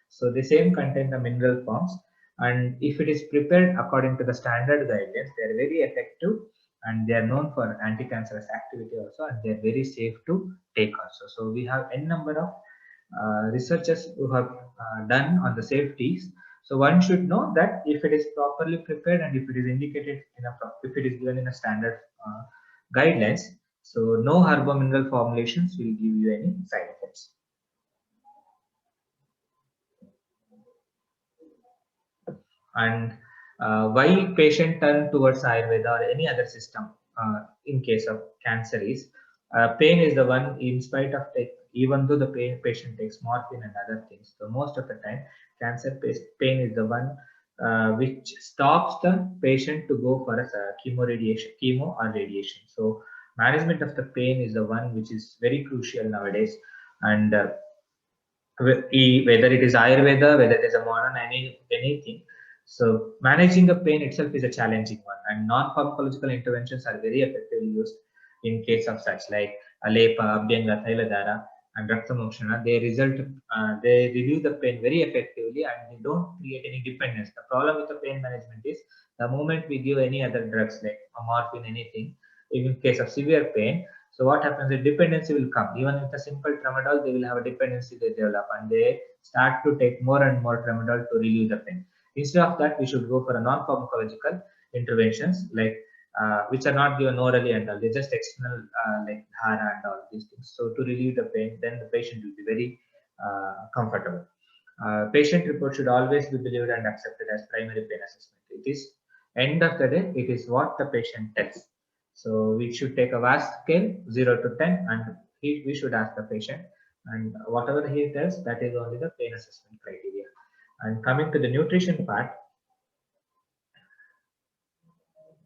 So the same contain the mineral forms, and if it is prepared according to the standard guidelines, they are very effective, and they are known for anti-cancerous activity also, and they are very safe to take also. So we have n number of researchers who have done on the safeties. So one should know that if it is properly prepared, and if it is indicated in if it is given in a standard guidelines, so no herbo-mineral formulations will give you any side effects. And why patient turn towards Ayurveda or any other system in case of cancer is pain is the one, in spite of even though the patient takes morphine and other things, so most of the time cancer pain is the one which stops the patient to go for a chemo or radiation. So management of the pain is the one which is very crucial nowadays, and whether it is Ayurveda, whether it is a modern anything. So managing the pain itself is a challenging one, and non-pharmacological interventions are very effectively used in case of such, like Alepa, Abhyanga, Thailadhara, and Raktamokshana. They relieve the pain very effectively, and they don't create any dependence. The problem with the pain management is the moment we give any other drugs like morphine, anything, in case of severe pain, so what happens, the dependency will come. Even with a simple tramadol, they will have a dependency they develop, and they start to take more and more tramadol to relieve the pain. Instead of that, we should go for a non-pharmacological interventions, like which are not given orally and all. They're just external, like dhara and all these things. So to relieve the pain, then the patient will be very comfortable. Patient report should always be believed and accepted as primary pain assessment. It is end of the day, it is what the patient tells. So we should take a vast scale 0 to 10, and we should ask the patient, and whatever he tells, that is only the pain assessment criteria. And coming to the nutrition part,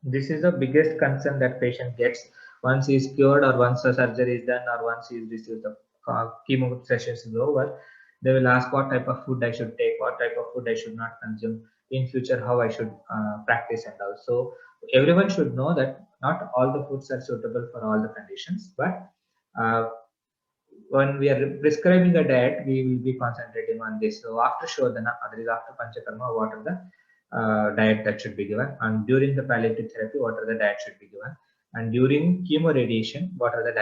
this is the biggest concern that patient gets once he is cured, or once the surgery is done, or once he receives the chemo sessions is over. They will ask what type of food I should take, what type of food I should not consume in future, how I should practice and all. So everyone should know that not all the foods are suitable for all the conditions, but when we are prescribing a diet, we will be concentrating on this. So after Shodhana, that is after Panchakarma, what are the diet that should be given, and during the palliative therapy, what are the diet should be given, and during chemo radiation, what are the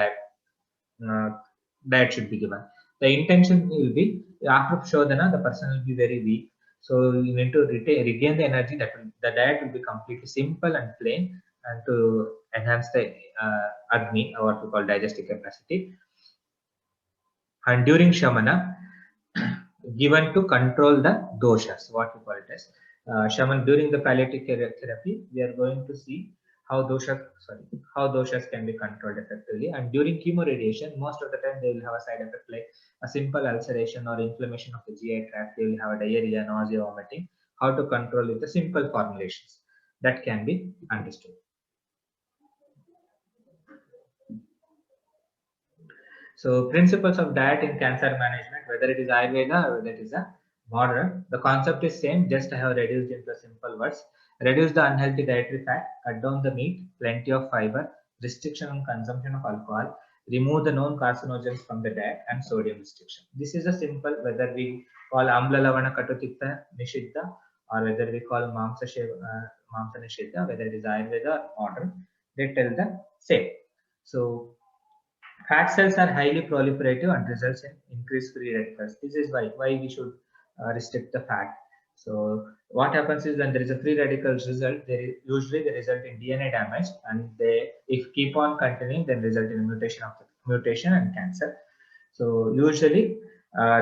diet should be given. The intention will be, after Shodhana, the person will be very weak, so you need to regain the energy. That the diet will be completely simple and plain, and to enhance the Agni, or what we call digestive capacity. And during Shamana, given to control the doshas, what we call it as Shaman. During the palliative therapy, we are going to see how doshas can be controlled effectively. And during chemo radiation, most of the time they will have a side effect like a simple ulceration or inflammation of the GI tract. They will have a diarrhea, nausea, vomiting. How to control with the simple formulations that can be understood. So principles of diet in cancer management, whether it is Ayurveda or whether it is a modern, the concept is same, just I have reduced into simple words. Reduce the unhealthy dietary fat, cut down the meat, plenty of fiber, restriction on consumption of alcohol, remove the known carcinogens from the diet, and sodium restriction. This is a simple, whether we call Amla Lavana Katutikta Nishiddha or whether we call Mamsa Nishiddha, whether it is Ayurveda or modern, they tell the same. So fat cells are highly proliferative and results in increased free radicals. This is why we should restrict the fat. So what happens is when there is a free radicals result, usually they result in DNA damage, and they, if keep on continuing, then result in mutation and cancer. So usually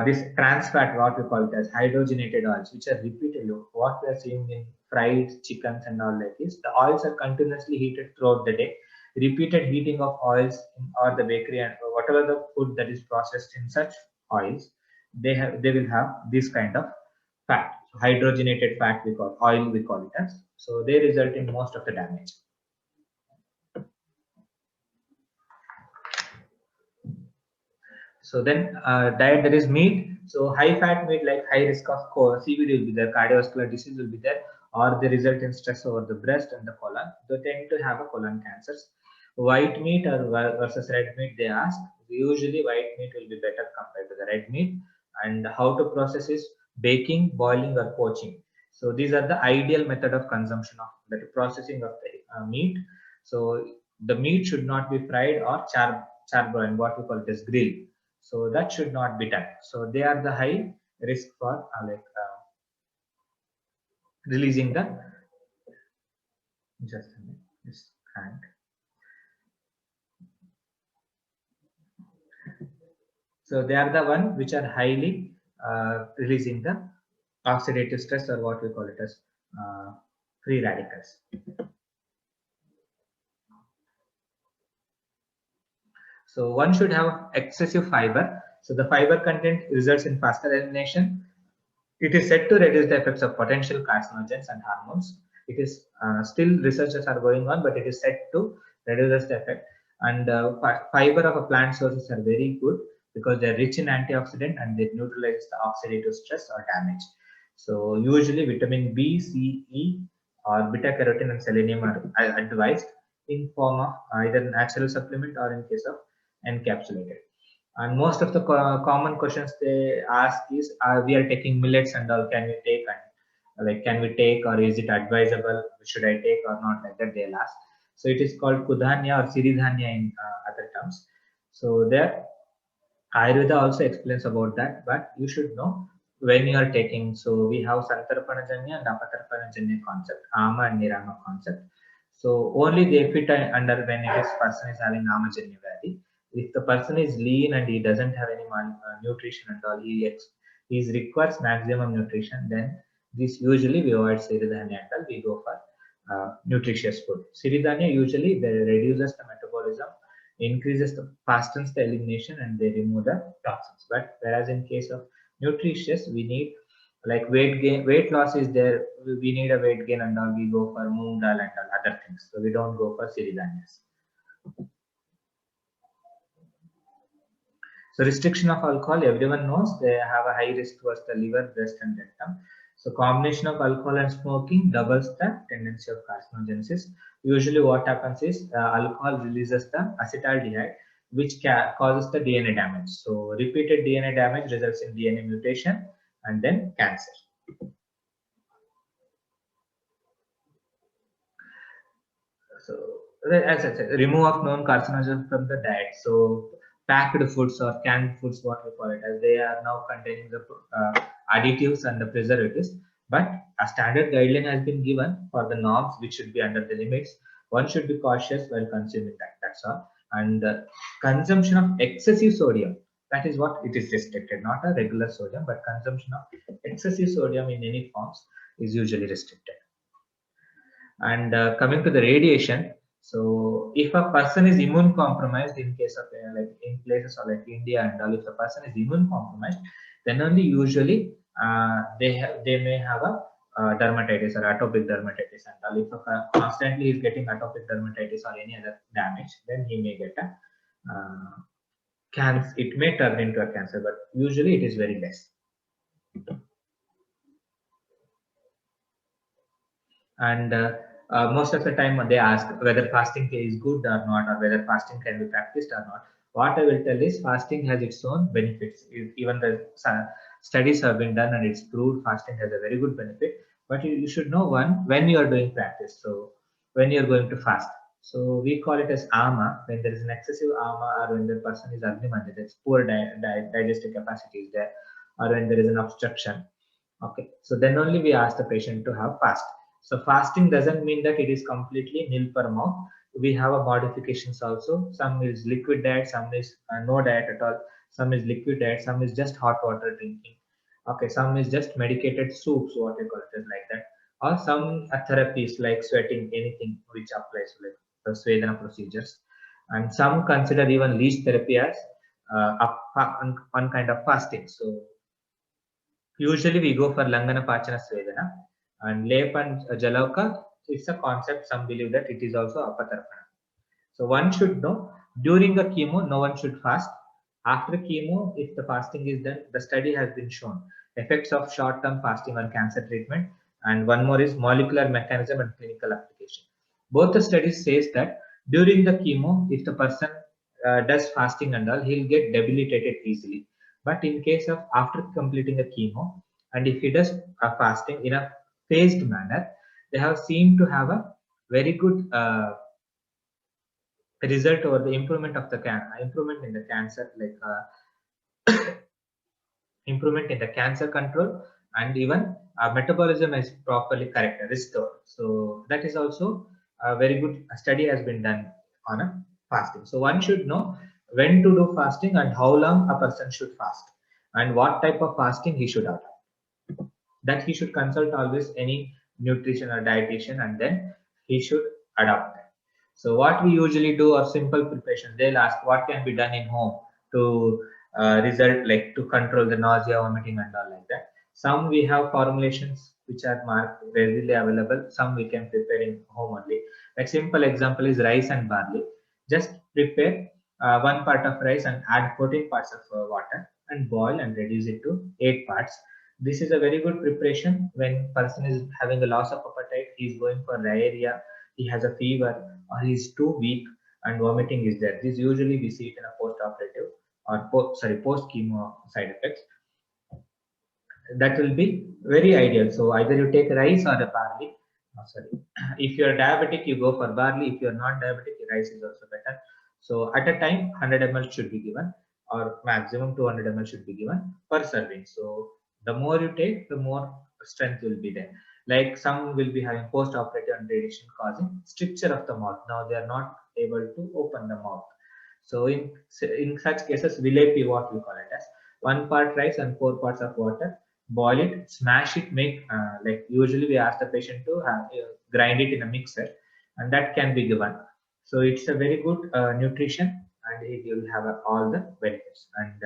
this trans fat, what we call it as hydrogenated oils, which are repeatedly, what we are seeing in fried chickens and all like this, the oils are continuously heated throughout the day. Repeated heating of oils or the bakery and whatever the food that is processed in such oils, they will have this kind of fat, hydrogenated fat, we call oil, we call it as. So they result in most of the damage. So then diet, there is meat. So high fat meat, like high risk of CVD will be there, cardiovascular disease will be there, or they result in stress over the breast and the colon. They tend to have a colon cancers. White meat or versus red meat, they ask. Usually white meat will be better compared to the red meat. And how to process is baking, boiling, or poaching. So these are the ideal method of consumption of the processing of the meat. So the meat should not be fried or charbroiled, what we call it as grill. So that should not be done. So they are the high risk for releasing the, just a minute, this crank. So they are the one which are highly releasing the oxidative stress, or what we call it as free radicals. So one should have excessive fiber. So the fiber content results in faster elimination. It is said to reduce the effects of potential carcinogens and hormones. It is still researches are going on, but it is said to reduce the effect. And fiber of a plant sources are very good because they are rich in antioxidant and they neutralize the oxidative stress or damage. So usually vitamin B, C, E, or beta carotene and selenium are advised in form of either natural supplement or in case of encapsulated. And most of the common questions they ask is, we are taking millets and all, can we take, and like, can we take, or is it advisable, should I take or not, like that they'll ask. So it is called kudhanya or siridhanya in other terms. So there Ayurveda also explains about that, but you should know when you are taking. So we have Santarpanajanya and Apatarpanajanya concept, Ama and Nirama concept. So only they fit under when it is person is having Amajanya Vyadhi. If the person is lean and he doesn't have any nutrition and all, he requires maximum nutrition, then this usually we avoid Siridhanya and all, we go for nutritious food. Siridhanya usually they reduces the metabolism, increases the fastens the elimination, and they remove the toxins. But whereas in case of nutritious, we need like weight gain, weight loss is there, we need a weight gain and all, we go for moong dal and all other things. So we don't go for siridhanyas. So restriction of alcohol, everyone knows they have a high risk towards the liver, breast, and rectum. So combination of alcohol and smoking doubles the tendency of carcinogenesis. Usually what happens is alcohol releases the acetaldehyde, which causes the DNA damage. So repeated DNA damage results in DNA mutation and then cancer. So as I said, remove of known carcinogens from the diet. So packed foods or canned foods, what we call it, as they are now containing the additives and the preservatives. But a standard guideline has been given for the norms, which should be under the limits. One should be cautious while consuming that. That's all. And consumption of excessive sodium, that is what it is restricted, not a regular sodium, but consumption of excessive sodium in any forms is usually restricted. And coming to the radiation, so if a person is immune compromised, in case of like in places of like India and all, if the person is immune compromised, then only usually they may have a dermatitis or atopic dermatitis, and all. If constantly is getting atopic dermatitis or any other damage, then he may get a it may turn into a cancer, but usually it is very less. And most of the time they ask whether fasting is good or not, or whether fasting can be practiced or not. What I will tell is fasting has its own benefits. Even the studies have been done and it's proved fasting has a very good benefit. But you should know one, when you are doing practice. So when you are going to fast, so we call it as ama, when there is an excessive ama, or when the person is agnimanjit, that's poor digestive capacity is there, or when there is an obstruction. Okay, so then only we ask the patient to have fast. So fasting doesn't mean that it is completely nil per mouth. We have a modifications also. Some is liquid diet, some is no diet at all. Some is liquid diet, some is just hot water drinking. Okay, some is just medicated soups, what you call it, like that. Or some therapies like sweating, anything which applies, like the Svedana procedures. And some consider even leech therapy as one kind of fasting. So usually we go for Langana Pachana Svedana, and Lepan Jalavka, it's a concept. Some believe that it is also Apatarpana. So one should know during the chemo, no one should fast. After chemo, if the fasting is done, the study has been shown effects of short-term fasting on cancer treatment, and one more is molecular mechanism and clinical application. Both the studies says that during the chemo, if the person does fasting and all, he'll get debilitated easily. But in case of after completing a chemo, and if he does a fasting in a phased manner, they have seen to have a very good result or the improvement of the improvement in the cancer, like improvement in the cancer control, and even metabolism is properly corrected, restored. So that is also a very good study has been done on a fasting. So one should know when to do fasting and how long a person should fast and what type of fasting he should have. That he should consult always any nutrition or dietitian, and then he should adopt that. So what we usually do are simple preparation. They'll ask what can be done in home to result, like to control the nausea, vomiting, and all like that. Some we have formulations which are marked readily available. Some we can prepare in home only. Like simple example is rice and barley. Just prepare 1 part of rice and add 14 parts of water and boil and reduce it to 8 parts. This is a very good preparation when person is having a loss of appetite, he is going for diarrhea, he has a fever, or he is too weak and vomiting is there. This usually we see it in a post-operative or post-chemo side effects. That will be very ideal. So either you take rice or a barley. If you are diabetic, you go for barley. If you are not diabetic, rice is also better. So at a time, 100 ml should be given, or maximum 200 ml should be given per serving. So the more you take, the more strength will be there. Like some will be having post-operative and radiation causing stricture of the mouth. Now they are not able to open the mouth. So in such cases, vilepi, what we call it as 1 part rice and 4 parts of water. Boil it, smash it, make like usually we ask the patient to have, grind it in a mixer, and that can be given. So it's a very good nutrition, and it will have all the benefits. And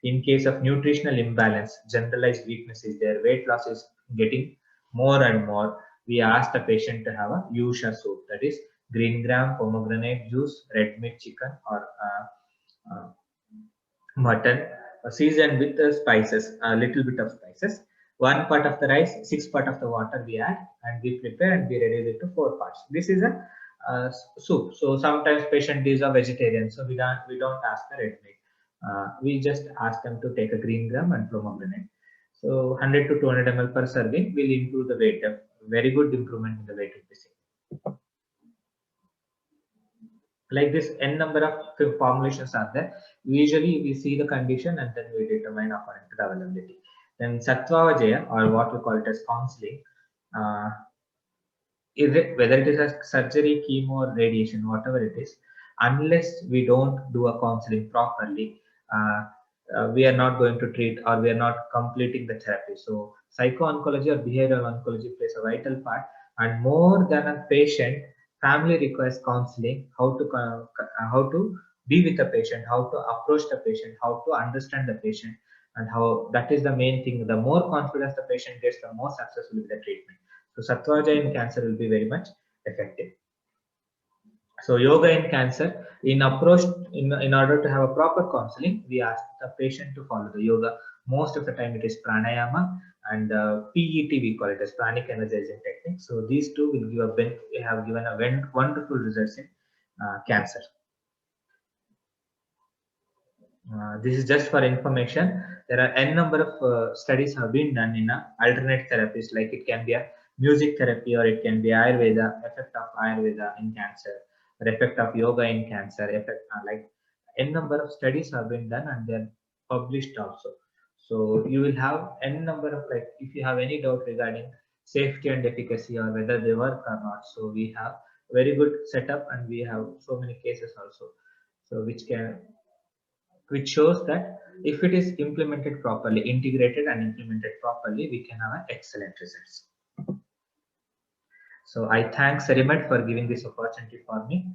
in case of nutritional imbalance, generalized weakness is there, weight loss is getting more and more, we ask the patient to have a Yusha soup, that is green gram, pomegranate juice, red meat chicken, or mutton, seasoned with spices, a little bit of spices. 1 part of the rice, 6 part of the water we add, and we prepare and we reduce it to 4 parts. This is a soup. So sometimes patient is a vegetarian, so we don't ask the red meat. We just ask them to take a green gram and pomegranate. So 100 to 200 ml per serving will improve the weight. A very good improvement in the weight will be seen. Like this, n number of formulations are there. Usually we see the condition and then we determine according to the availability. Then Satvavajaya, or what we call it as counseling, whether it is a surgery, chemo, or radiation, whatever it is, unless we don't do a counseling properly, we are not going to treat, or we are not completing the therapy. So psycho-oncology or behavioral oncology plays a vital part, and more than a patient, family requires counseling, how to be with the patient, how to approach the patient, how to understand the patient, and how that is the main thing. The more confidence the patient gets, the more successful will be the treatment. So Satvajaya in cancer will be very much effective. So yoga in cancer, in approach, in order to have a proper counseling, we ask the patient to follow the yoga. Most of the time it is pranayama and PET, we call it as pranic energizing technique. So these two will give have given a wonderful results in cancer. This is just for information. There are n number of studies have been done in alternate therapies, like it can be a music therapy or it can be Ayurveda, effect of Ayurveda in cancer, or effect of yoga in cancer, effect like n number of studies have been done and they're published also. So you will have n number of, like, if you have any doubt regarding safety and efficacy or whether they work or not. So we have very good setup and we have so many cases also. So which shows that if it is implemented properly, integrated and implemented properly, we can have an excellent results. So I thank Serimed for giving this opportunity for me,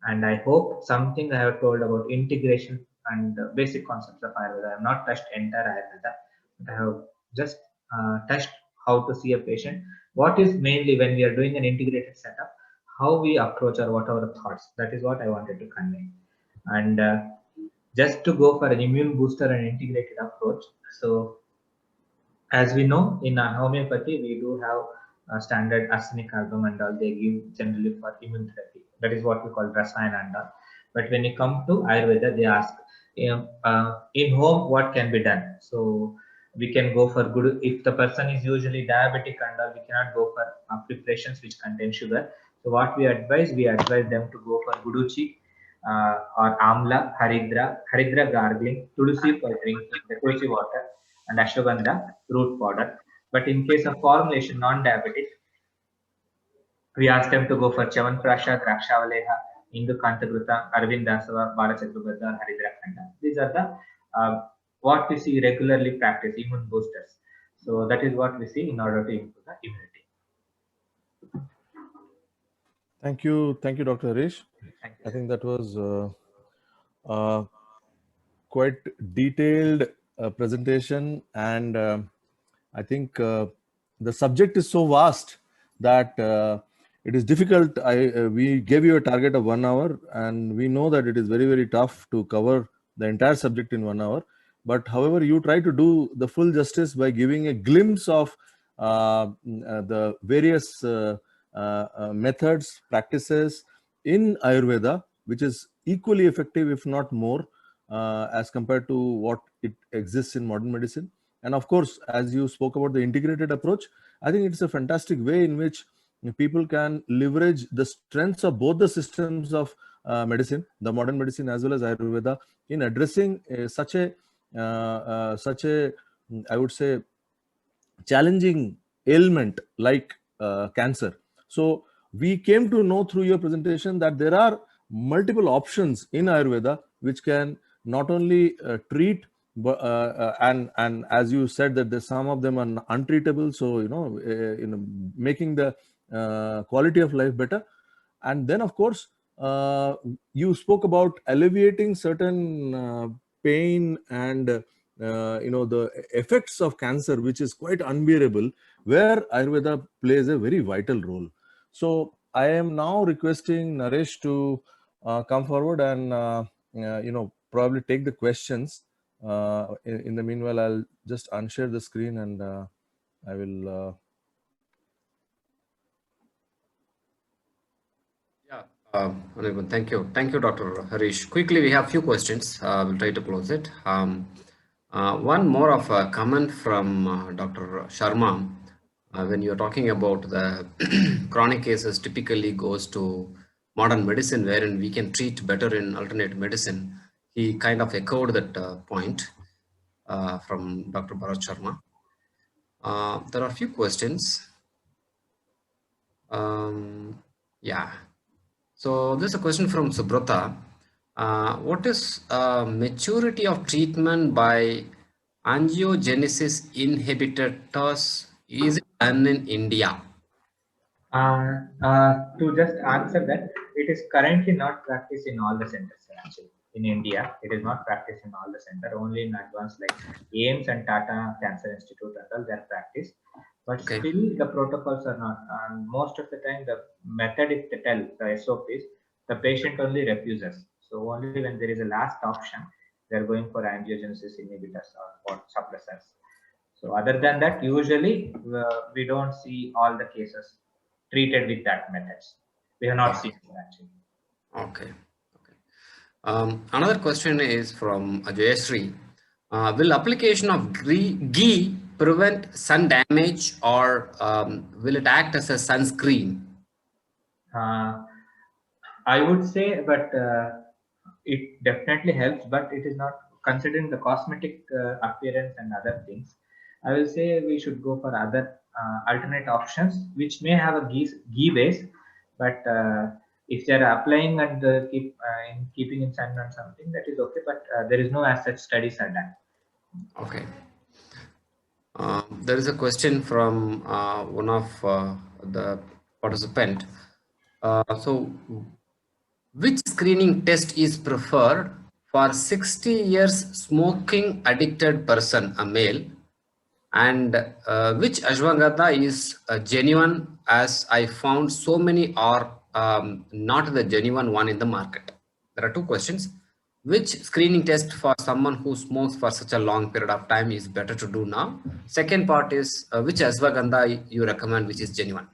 and I hope something I have told about integration and the basic concepts of Ayurveda. I have not touched entire Ayurveda, but I have just touched how to see a patient. What is mainly when we are doing an integrated setup, how we approach or what are the thoughts. That is what I wanted to convey. And just to go for an immune booster and integrated approach. So as we know, in homeopathy, we do have a standard arsenic album and all they give generally for immunotherapy. That is what we call rasayana and all. But when you come to Ayurveda, they ask, in home, what can be done? So we can go for good. If the person is usually diabetic and all, we cannot go for preparations which contain sugar. So what we advise them to go for guduchi or amla, haridra gargling, tulsi for drinking, the tulsi water, and ashwagandha root powder. But in case of formulation non-diabetic, we ask them to go for Chavanprasha, Drakshavaleha, Indu Kantagruta, Arvindasava, Balachakrubadda, Haridra Khanda. These are the what we see regularly practice immune boosters. So that is what we see in order to improve the immunity. Thank you, Dr. Harish. Thank you. I think that was quite detailed presentation, and I think the subject is so vast that it is difficult. We gave you a target of 1 hour, and we know that it is very tough to cover the entire subject in 1 hour. But however, you try to do the full justice by giving a glimpse of the various methods, practices in Ayurveda, which is equally effective, if not more, as compared to what it exists in modern medicine. And of course, as you spoke about the integrated approach, I think it's a fantastic way in which people can leverage the strengths of both the systems of medicine, the modern medicine as well as Ayurveda, in addressing such a, I would say, challenging ailment like cancer. So we came to know through your presentation that there are multiple options in Ayurveda which can not only treat, but and as you said that there's some of them are untreatable. So making the quality of life better. And then of course you spoke about alleviating certain pain and the effects of cancer, which is quite unbearable, where Ayurveda plays a very vital role. So I am now requesting Naresh to come forward and probably take the questions. In the meanwhile, I'll just unshare the screen and I will. Thank you. Thank you, Dr. Harish. Quickly, we have few questions. We'll try to close it. One more of a comment from Dr. Sharma. When you're talking about the chronic cases typically goes to modern medicine, wherein we can treat better in alternate medicine. He kind of echoed that point from Dr. Bharat Sharma. There are a few questions. Yeah. So there's a question from Subrata. What is maturity of treatment by angiogenesis inhibitors? Is it done in India? To just answer that, it is currently not practiced in all the centers actually. In India, it is not practiced in all the centers, only in advanced like AIMS and Tata Cancer Institute and all, they are practiced. But Okay. still the protocols are not, and most of the time the method, if they tell the SOPs, the patient only refuses. So only when there is a last option, they are going for angiogenesis inhibitors or suppressors. So other than that, usually we don't see all the cases treated with that methods. We have not seen it actually. Okay. Another question is from Jayashree. Will application of ghee prevent sun damage, or will it act as a sunscreen? I would say, but it definitely helps, but it is not considering the cosmetic appearance and other things. I will say we should go for other alternate options, which may have a ghee base, but if they are applying and keeping in sun or something, that is okay. But there is no as such studies are done. Okay. There is a question from one of the participant. So, which screening test is preferred for 60 years smoking addicted person, a male, and which ashwagandha is genuine, as I found so many are not the genuine one in the market? There are two questions. Which screening test for someone who smokes for such a long period of time is better to do now? Second part is which ashwagandha you recommend which is genuine?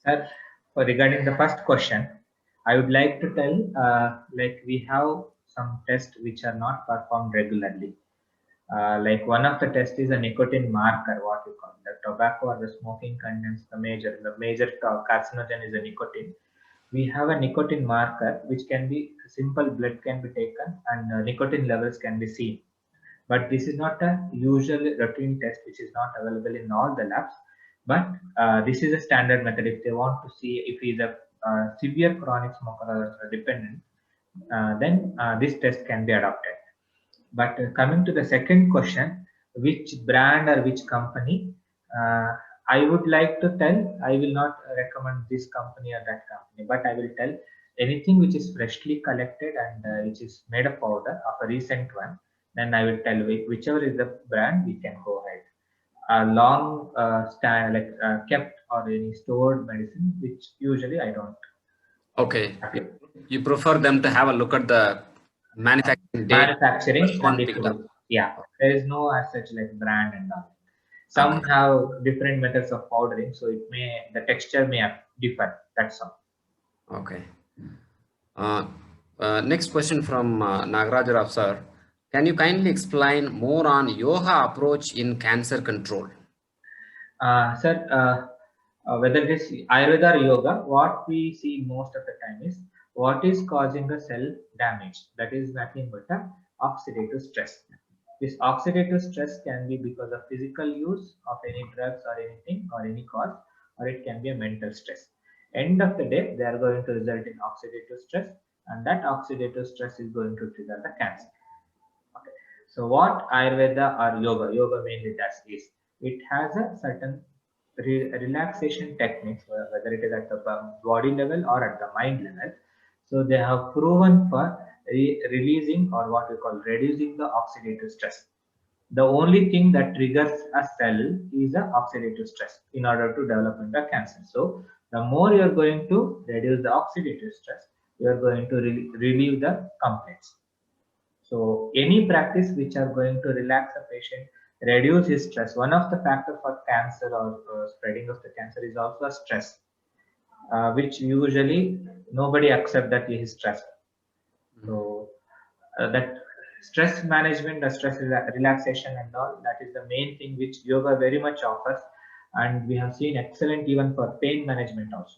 Sir, regarding the first question, I would like to tell like we have some tests which are not performed regularly. Like one of the tests is a nicotine marker, what we call the tobacco or the smoking contains the major carcinogen is a nicotine. We have a nicotine marker which can be simple blood can be taken and nicotine levels can be seen. But this is not a usual routine test which is not available in all the labs. But this is a standard method if they want to see if he is a severe chronic smoker or dependent, then this test can be adopted. But coming to the second question, which brand or which company, I would like to tell, I will not recommend this company or that company, but I will tell anything which is freshly collected and which is made of powder of a recent one, then I will tell whichever is the brand, we can go ahead. Long stand like kept or any stored medicine, which usually I don't. Okay. You prefer them to have a look at the manufacturing date. Manufacturing One and picked up. yeah, there is no as such like brand and all. Some have different methods of powdering, so the texture may differ. That's all. Okay. Next question from Nagaraj Rao sir. Can you kindly explain more on yoga approach in cancer control? Sir, whether it is Ayurveda or yoga, what we see most of the time is what is causing the cell damage. That is nothing but a oxidative stress. This oxidative stress can be because of physical use of any drugs or anything or any cause, or it can be a mental stress. End of the day, they are going to result in oxidative stress, and that oxidative stress is going to trigger the cancer. Okay. So what Ayurveda or yoga mainly does is it has a certain relaxation techniques, whether it is at the body level or at the mind level. So they have proven for releasing or what we call reducing the oxidative stress. The only thing that triggers a cell is the oxidative stress in order to develop into cancer. So the more you are going to reduce the oxidative stress, you are going to relieve the complaints. So any practice which are going to relax a patient, reduce his stress. One of the factors for cancer or spreading of the cancer is also stress, which usually nobody accept that he is stressed. So that stress management, the stress relaxation and all, that is the main thing which yoga very much offers. And we have seen excellent even for pain management also.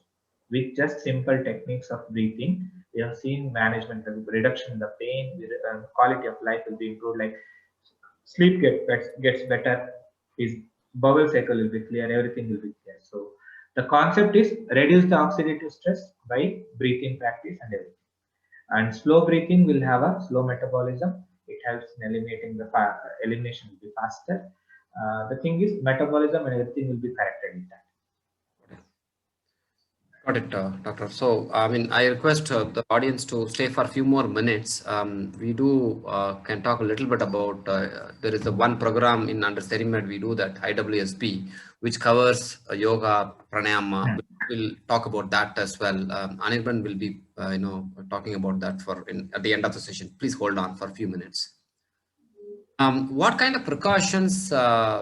With just simple techniques of breathing, we have seen management, the reduction in the pain, the quality of life will be improved, like sleep gets better, his bowel cycle will be clear, everything will be clear. So the concept is reduce the oxidative stress by breathing practice and everything. And slow breathing will have a slow metabolism. It helps in eliminating the elimination will be faster. The thing is metabolism and everything will be corrected in that. Got it, Doctor. So, I mean, I request the audience to stay for a few more minutes. We do can talk a little bit about, there is the one program in under SteriMed, we do that IWSP, which covers yoga, pranayama. We'll talk about that as well. Anirban will be, talking about that at the end of the session. Please hold on for a few minutes. What kind of precautions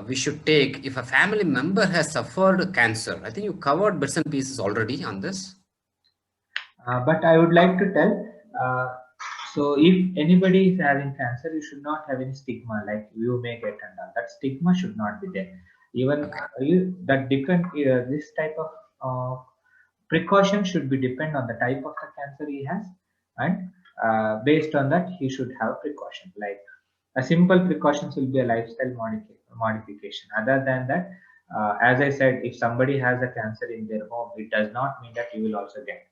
we should take if a family member has suffered cancer? I think you covered bits and pieces already on this. But I would like to tell, so if anybody is having cancer, you should not have any stigma like you may get and all. That stigma should not be there. Even that different this type of precaution should be depend on the type of the cancer he has, and based on that he should have precaution. Like a simple precautions will be a lifestyle modification. Other than that, as I said, if somebody has a cancer in their home, it does not mean that you will also get.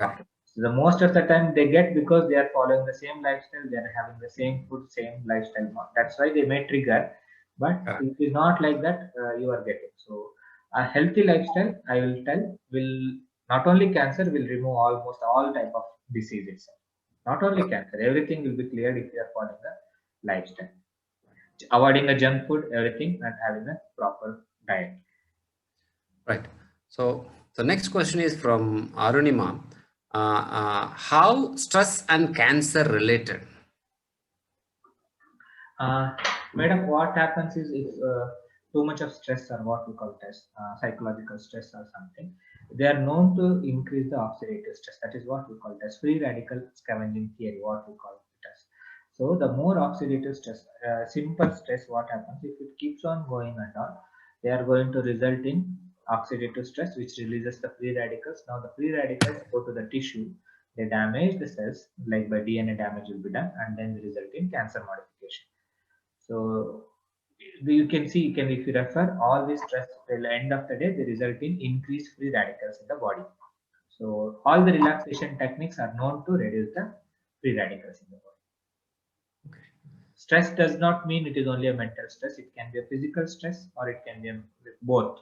Okay. So the most of the time they get because they are following the same lifestyle, they are having the same food, same lifestyle. That's why they may trigger, but it is not like that you are getting. So a healthy lifestyle, I will tell, will not only cancer, will remove almost all type of diseases. Not only cancer, everything will be cleared if you are following the lifestyle, avoiding the junk food, everything, and having a proper diet. Right. So the next question is from Arunima. How stress and cancer related? Madam, what happens is if too much of stress, or what we call it as psychological stress or something, they are known to increase the oxidative stress. That is what we call it as free radical scavenging theory, what we call it as. So the more oxidative stress, simple stress, what happens if it keeps on going and all, they are going to result in oxidative stress, which releases the free radicals. Now the free radicals go to the tissue, they damage the cells, like by DNA damage will be done, and then result in cancer modification. So you can see, if you refer all this stress till end of the day, they result in increased free radicals in the body. So all the relaxation techniques are known to reduce the free radicals in the body. Stress does not mean it is only a mental stress. It can be a physical stress, or it can be both.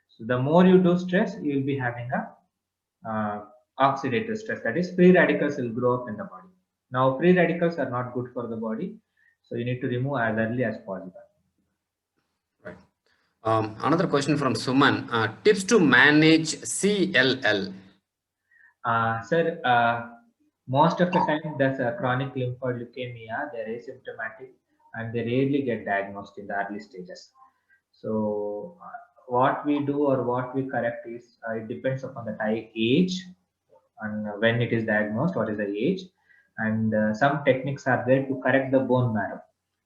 So the more you do stress, you will be having a oxidative stress. That is, free radicals will grow up in the body. Now free radicals are not good for the body, so you need to remove as early as possible. Right. Another question from Suman. Tips to manage CLL. Sir, most of the time there's a chronic lymphoid leukemia. They're asymptomatic and they rarely get diagnosed in the early stages. So what we do or what we correct is it depends upon the age and when it is diagnosed, what is the age, and some techniques are there to correct the bone marrow,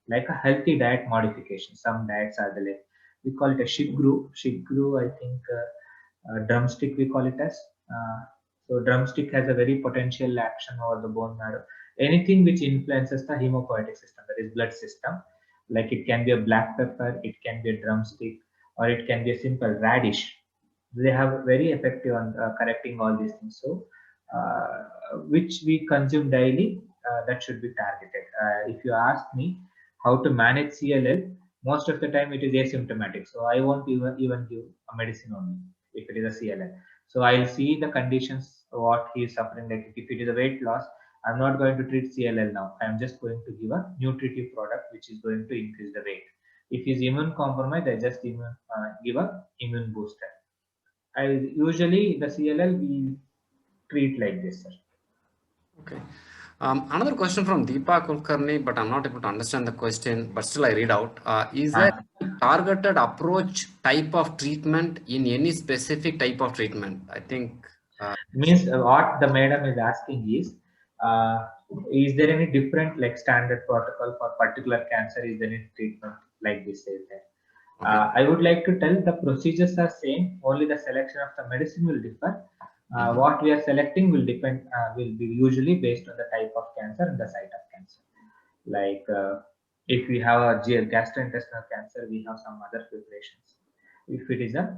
like a healthy diet modification. Some diets are there, we call it a Shigru, I think drumstick we call it as. So drumstick has a very potential action over the bone marrow. Anything which influences the hemopoietic system, that is blood system, like it can be a black pepper, it can be a drumstick, or it can be a simple radish. They have very effective on correcting all these things. So which we consume daily, that should be targeted. If you ask me how to manage CLL, most of the time it is asymptomatic. So I won't even give a medicine only if it is a CLL. So I'll see the conditions, what he is suffering. Like if it is a weight loss, I'm not going to treat CLL now. I'm just going to give a nutritive product which is going to increase the weight. If he's immune compromised, I just give a immune booster. I usually the CLL we treat like this, sir. Okay. Another question from Deepa Kulkarni, but I'm not able to understand the question, but still I read out. Is there a targeted approach type of treatment in any specific type of treatment? I think means what the madam is asking is there any different like standard protocol for particular cancer? Is there any treatment like this? Is there? Okay. I would like to tell the procedures are same, only the selection of the medicine will differ. What we are selecting will depend, will be usually based on the type of cancer and the site of cancer. Like if we have a gastrointestinal cancer, we have some other preparations. If it is a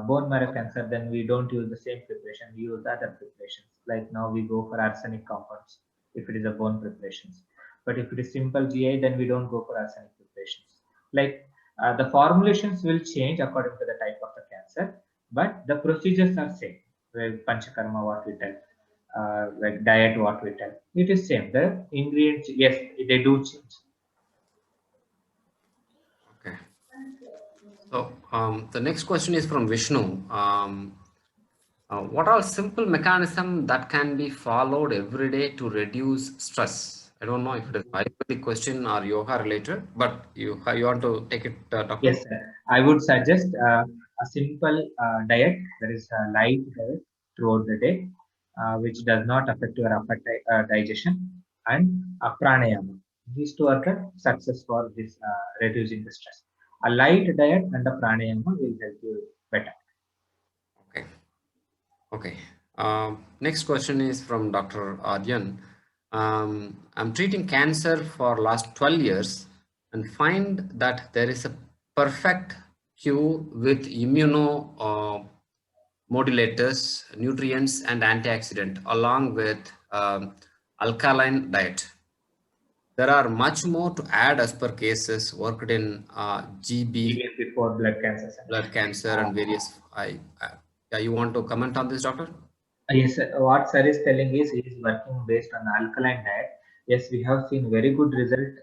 bone marrow cancer, then we don't use the same preparation, we use the other preparations. Like now we go for arsenic compounds if it is a bone preparations. But if it is simple GI, then we don't go for arsenic preparations. Like the formulations will change according to the type of the cancer, but the procedures are same. like Panchakarma, what we tell, like diet, what we tell. It is same. The ingredients, yes, they do change. Okay. So the next question is from Vishnu. What are simple mechanism that can be followed every day to reduce stress? I don't know if it is Ayurvedic question or yoga related, but you want to take it, Doctor? Yes, sir. I would suggest a simple diet, that is a light diet throughout the day, which does not affect your digestion, and pranayama. These two are the success for this reducing the stress. A light diet and a pranayama will help you better. Okay. Okay. Next question is from Dr. Adyan. I'm treating cancer for last 12 years and find that there is a perfect cure with modulators, nutrients, and antioxidant along with alkaline diet. There are much more to add as per cases worked in GB, Even before blood cancer. Sir. and various. You want to comment on this, doctor? Yes, sir. What sir is telling is he is working based on alkaline diet. Yes, we have seen very good result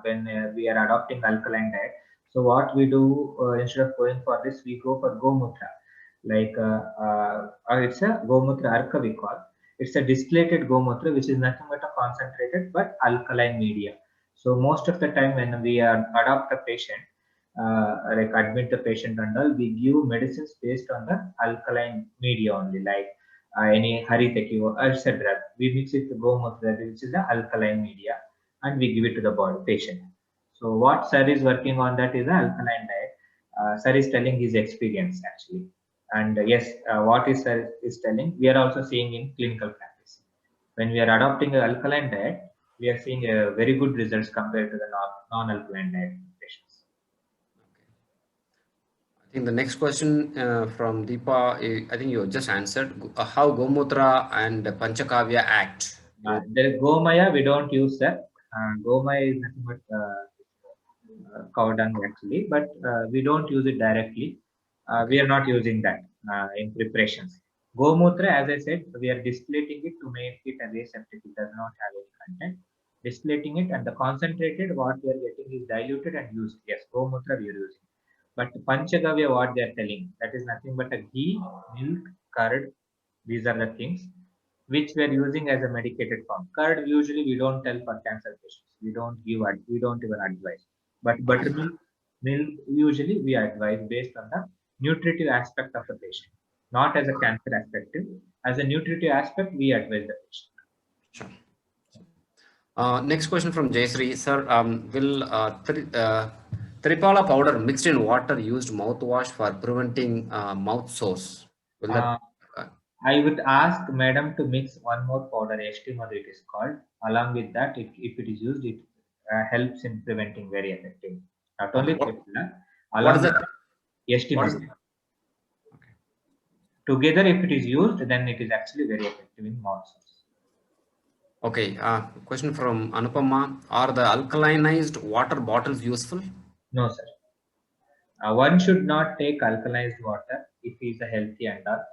when we are adopting alkaline diet. So what we do instead of going for this, we go for Gomutra. Like it's a Gomutra Arka we call. It's a distillated Gomutra, which is nothing but a concentrated but alkaline media. So most of the time when we adopt a patient, like admit the patient and all, we give medicines based on the alkaline media only, like any haritaki or etc. We mix it with Gomutra, which is the alkaline media, and we give it to the body patient. So what sir is working on, that is the alkaline diet. Sir is telling his experience actually. And yes, what is sir is telling, we are also seeing in clinical practice. When we are adopting an alkaline diet, we are seeing very good results compared to the non-alkaline diet patients. I think the next question from Deepa, I think you just answered. How Gomutra and Panchakavya act? The Gomaya we don't use that. Gomaya is nothing but cow dung actually, but we don't use it directly. We are not using that in preparations. Gomutra, as I said, we are distillating it to make it as aseptic. It does not have any content. Distillating it, and the concentrated what we are getting is diluted and used. Yes, Gomutra we are using. But Panchagavya, what they are telling, that is nothing but a ghee, milk, curd. These are the things which we are using as a medicated form. Curd usually we don't tell for cancer patients. We don't even advise. But buttermilk, milk usually we advise based on the nutritive aspect of the patient, not as a cancer aspect. As a nutritive aspect, we advise the patient. Sure. Next question from Jayshree. Sir, will Triphala powder mixed in water used mouthwash for preventing mouth sores? Will that, I would ask madam to mix one more powder, HT mother it is called. Along with that, if it is used, it helps in preventing very effectively. Not only Triphala, what is that? HT mother. Okay. Together, if it is used, then it is actually very effective in mouth sores. Okay. Question from Anupama. Are the alkalinized water bottles useful? No, sir. One should not take alkalized water if he is a healthy and all.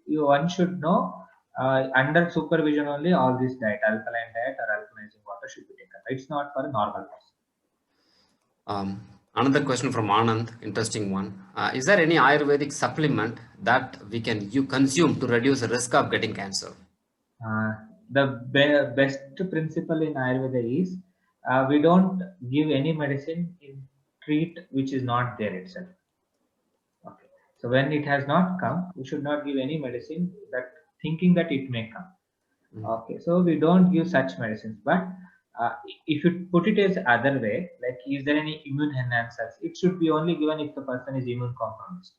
One should know under supervision only all this diet, alkaline diet or alkalizing water should be taken. It's not for a normal person. Another question from Anand, interesting one. Is there any Ayurvedic supplement that we can consume to reduce the risk of getting cancer? The best principle in Ayurveda is we don't give any medicine in treat which is not there itself. Okay. So when it has not come, we should not give any medicine that thinking that it may come. Okay. So we don't give such medicines. But if you put it as other way, like is there any immune enhancers? It should be only given if the person is immune compromised.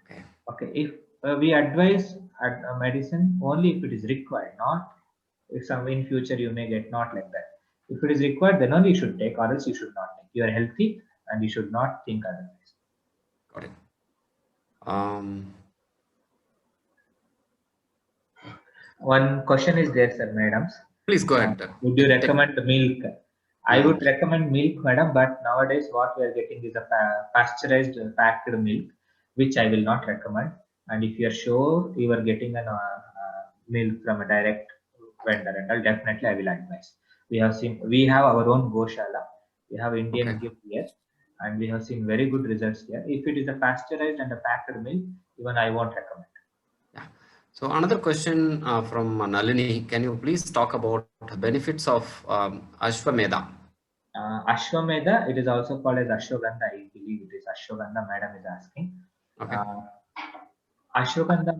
Okay. Okay. If we advise a medicine only if it is required, not if some in future you may get, not like that. If it is required, then only you should take, or else you should not take. You are healthy and you should not think otherwise. Got it. One question is there, sir, madams. Please go ahead. Would you recommend milk? I would recommend milk, madam, but nowadays what we are getting is a pasteurized packed milk, which I will not recommend. and if you're sure you are getting an milk from a direct vendor, and all, definitely I will advise. We have our own Goshala. We have Indian Okay. Gift here, and we have seen very good results here. If it is a pasteurized and a packed milk, even I won't recommend. Yeah. So another question from Nalini. Can you please talk about benefits of Ashwamedha? Ashwamedha, it is also called as Ashwagandha. I believe it is Ashwagandha, madam is asking. Okay. Ashwagandha,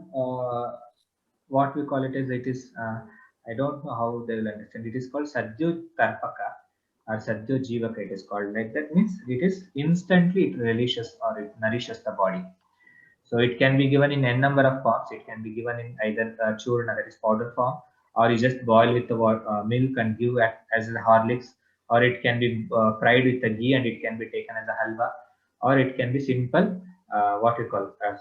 what we call it is, I don't know how they will understand. It is called Sadhyo Tarpaka or Sadhyo Jivaka. It is called like that. Means it is instantly it releases or it nourishes the body. So it can be given in n number of forms. It can be given in either churna, that is powder form, or you just boil with the milk and give as a Horlicks, or it can be fried with the ghee and it can be taken as a halwa, or it can be simple, what we call as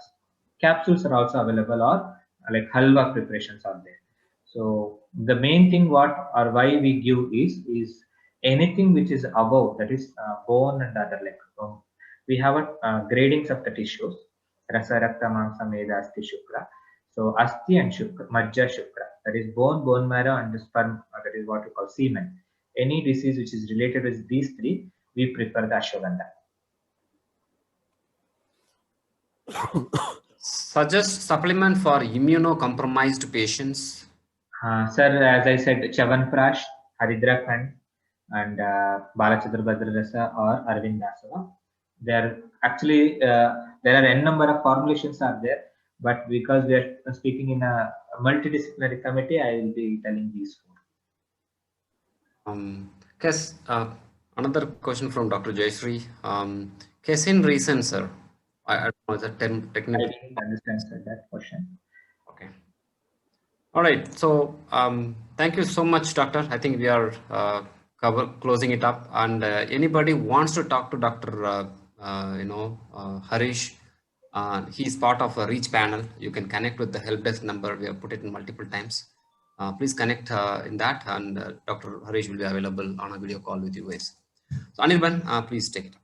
capsules are also available, or like halwa preparations are there. So the main thing what or why we give is anything which is above, that is bone and other, like we have a gradings of the tissues. Rasa, Rakta, Mamsa, Meda, Asti, Shukra. So Asti and Shukra, Majja, Shukra. That is bone marrow, and the sperm, that is what we call semen. Any disease which is related with these three, we prefer the Ashwagandha. Suggest supplement for immunocompromised patients. Sir, as I said, Chavanprash, Haridra Khand, and Balachitra Bhadrarasa or Arvind Dasava. There actually there are n number of formulations are there, but because we are speaking in a multidisciplinary committee, I will be telling these four. Kes, another question from Dr. Jayashree. Case in recent, sir. I don't know the term technical. I didn't understand, sir, that question. Okay. All right. So thank you so much, doctor. I think we are closing it up. And anybody wants to talk to Dr. Harish, he's part of a REACH panel. You can connect with the help desk number. We have put it in multiple times. Please connect in that, and Dr. Harish will be available on a video call with you guys. So Anirban, please take it.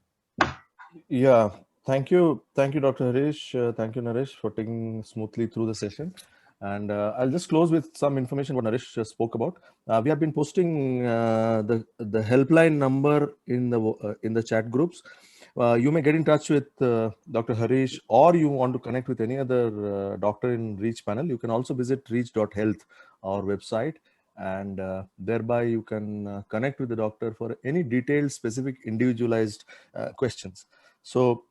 Yeah, thank you, Dr. Harish. Thank you, Naresh, for taking smoothly through the session. And I'll just close with some information what Naresh spoke about. We have been posting the helpline number in the chat groups. You may get in touch with Dr. Harish, or you want to connect with any other doctor in REACH panel. You can also visit reach.health, our website, and thereby you can connect with the doctor for any detailed, specific, individualized questions. So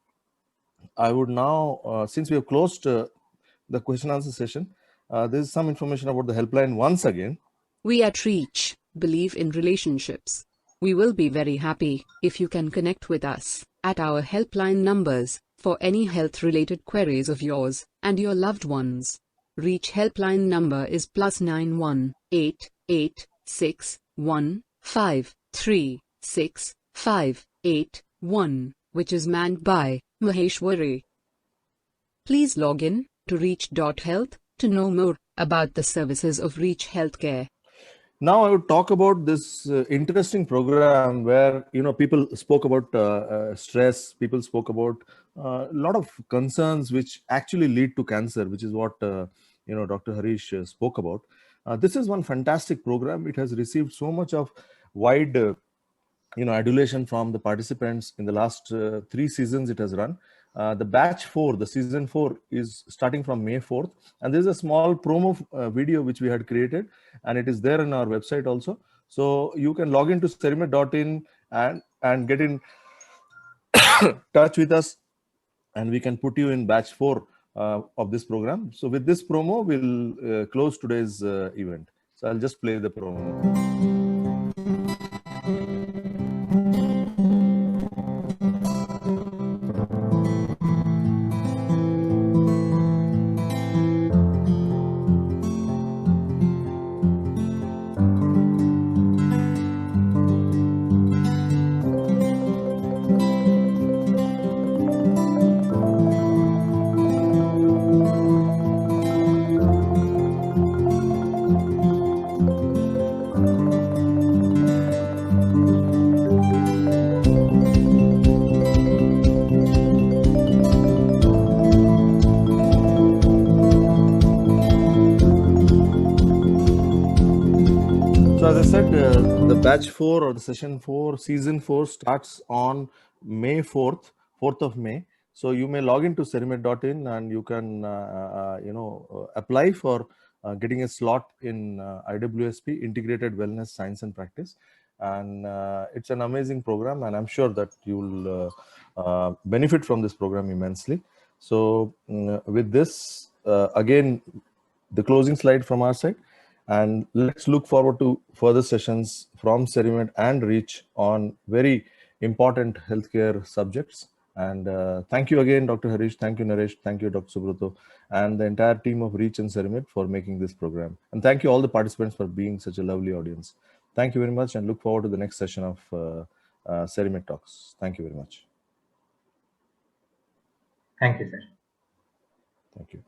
I would now, since we have closed the question answer session, there is some information about the helpline once again. We at REACH believe in relationships. We will be very happy if you can connect with us at our helpline numbers for any health-related queries of yours and your loved ones. REACH helpline number is +91 886 1536581, which is manned by Maheshwari. Please log in to reach.health to know more about the services of REACH Healthcare. Now I would talk about this interesting program where, people spoke about stress, people spoke about a lot of concerns which actually lead to cancer, which is what, Dr. Harish spoke about. This is one fantastic program. It has received so much of wide, adulation from the participants in the last 3 seasons it has run. The batch 4, the season 4 is starting from May 4th. And there's a small promo video which we had created, and it is there on our website also. So you can log into Cerimed.in and get in touch with us, and we can put you in batch 4 of this program. So with this promo, we'll close today's event. So I'll just play the promo. The batch 4 or the session 4, season 4 starts on May 4th, 4th of May. So you may log into cerimed.in and you can, apply for getting a slot in IWSP, Integrated Wellness Science and Practice. And it's an amazing program, and I'm sure that you will benefit from this program immensely. So with this, again, the closing slide from our side, and let's look forward to further sessions from Cerimed and Reach on very important healthcare subjects. And thank you again, Dr. Harish. Thank you, Naresh. Thank you, Dr. Subrato, and the entire team of Reach and Cerimed for making this program. And thank you all the participants for being such a lovely audience. Thank you very much, and look forward to the next session of Cerimed Talks. Thank you very much. Thank you, sir. Thank you.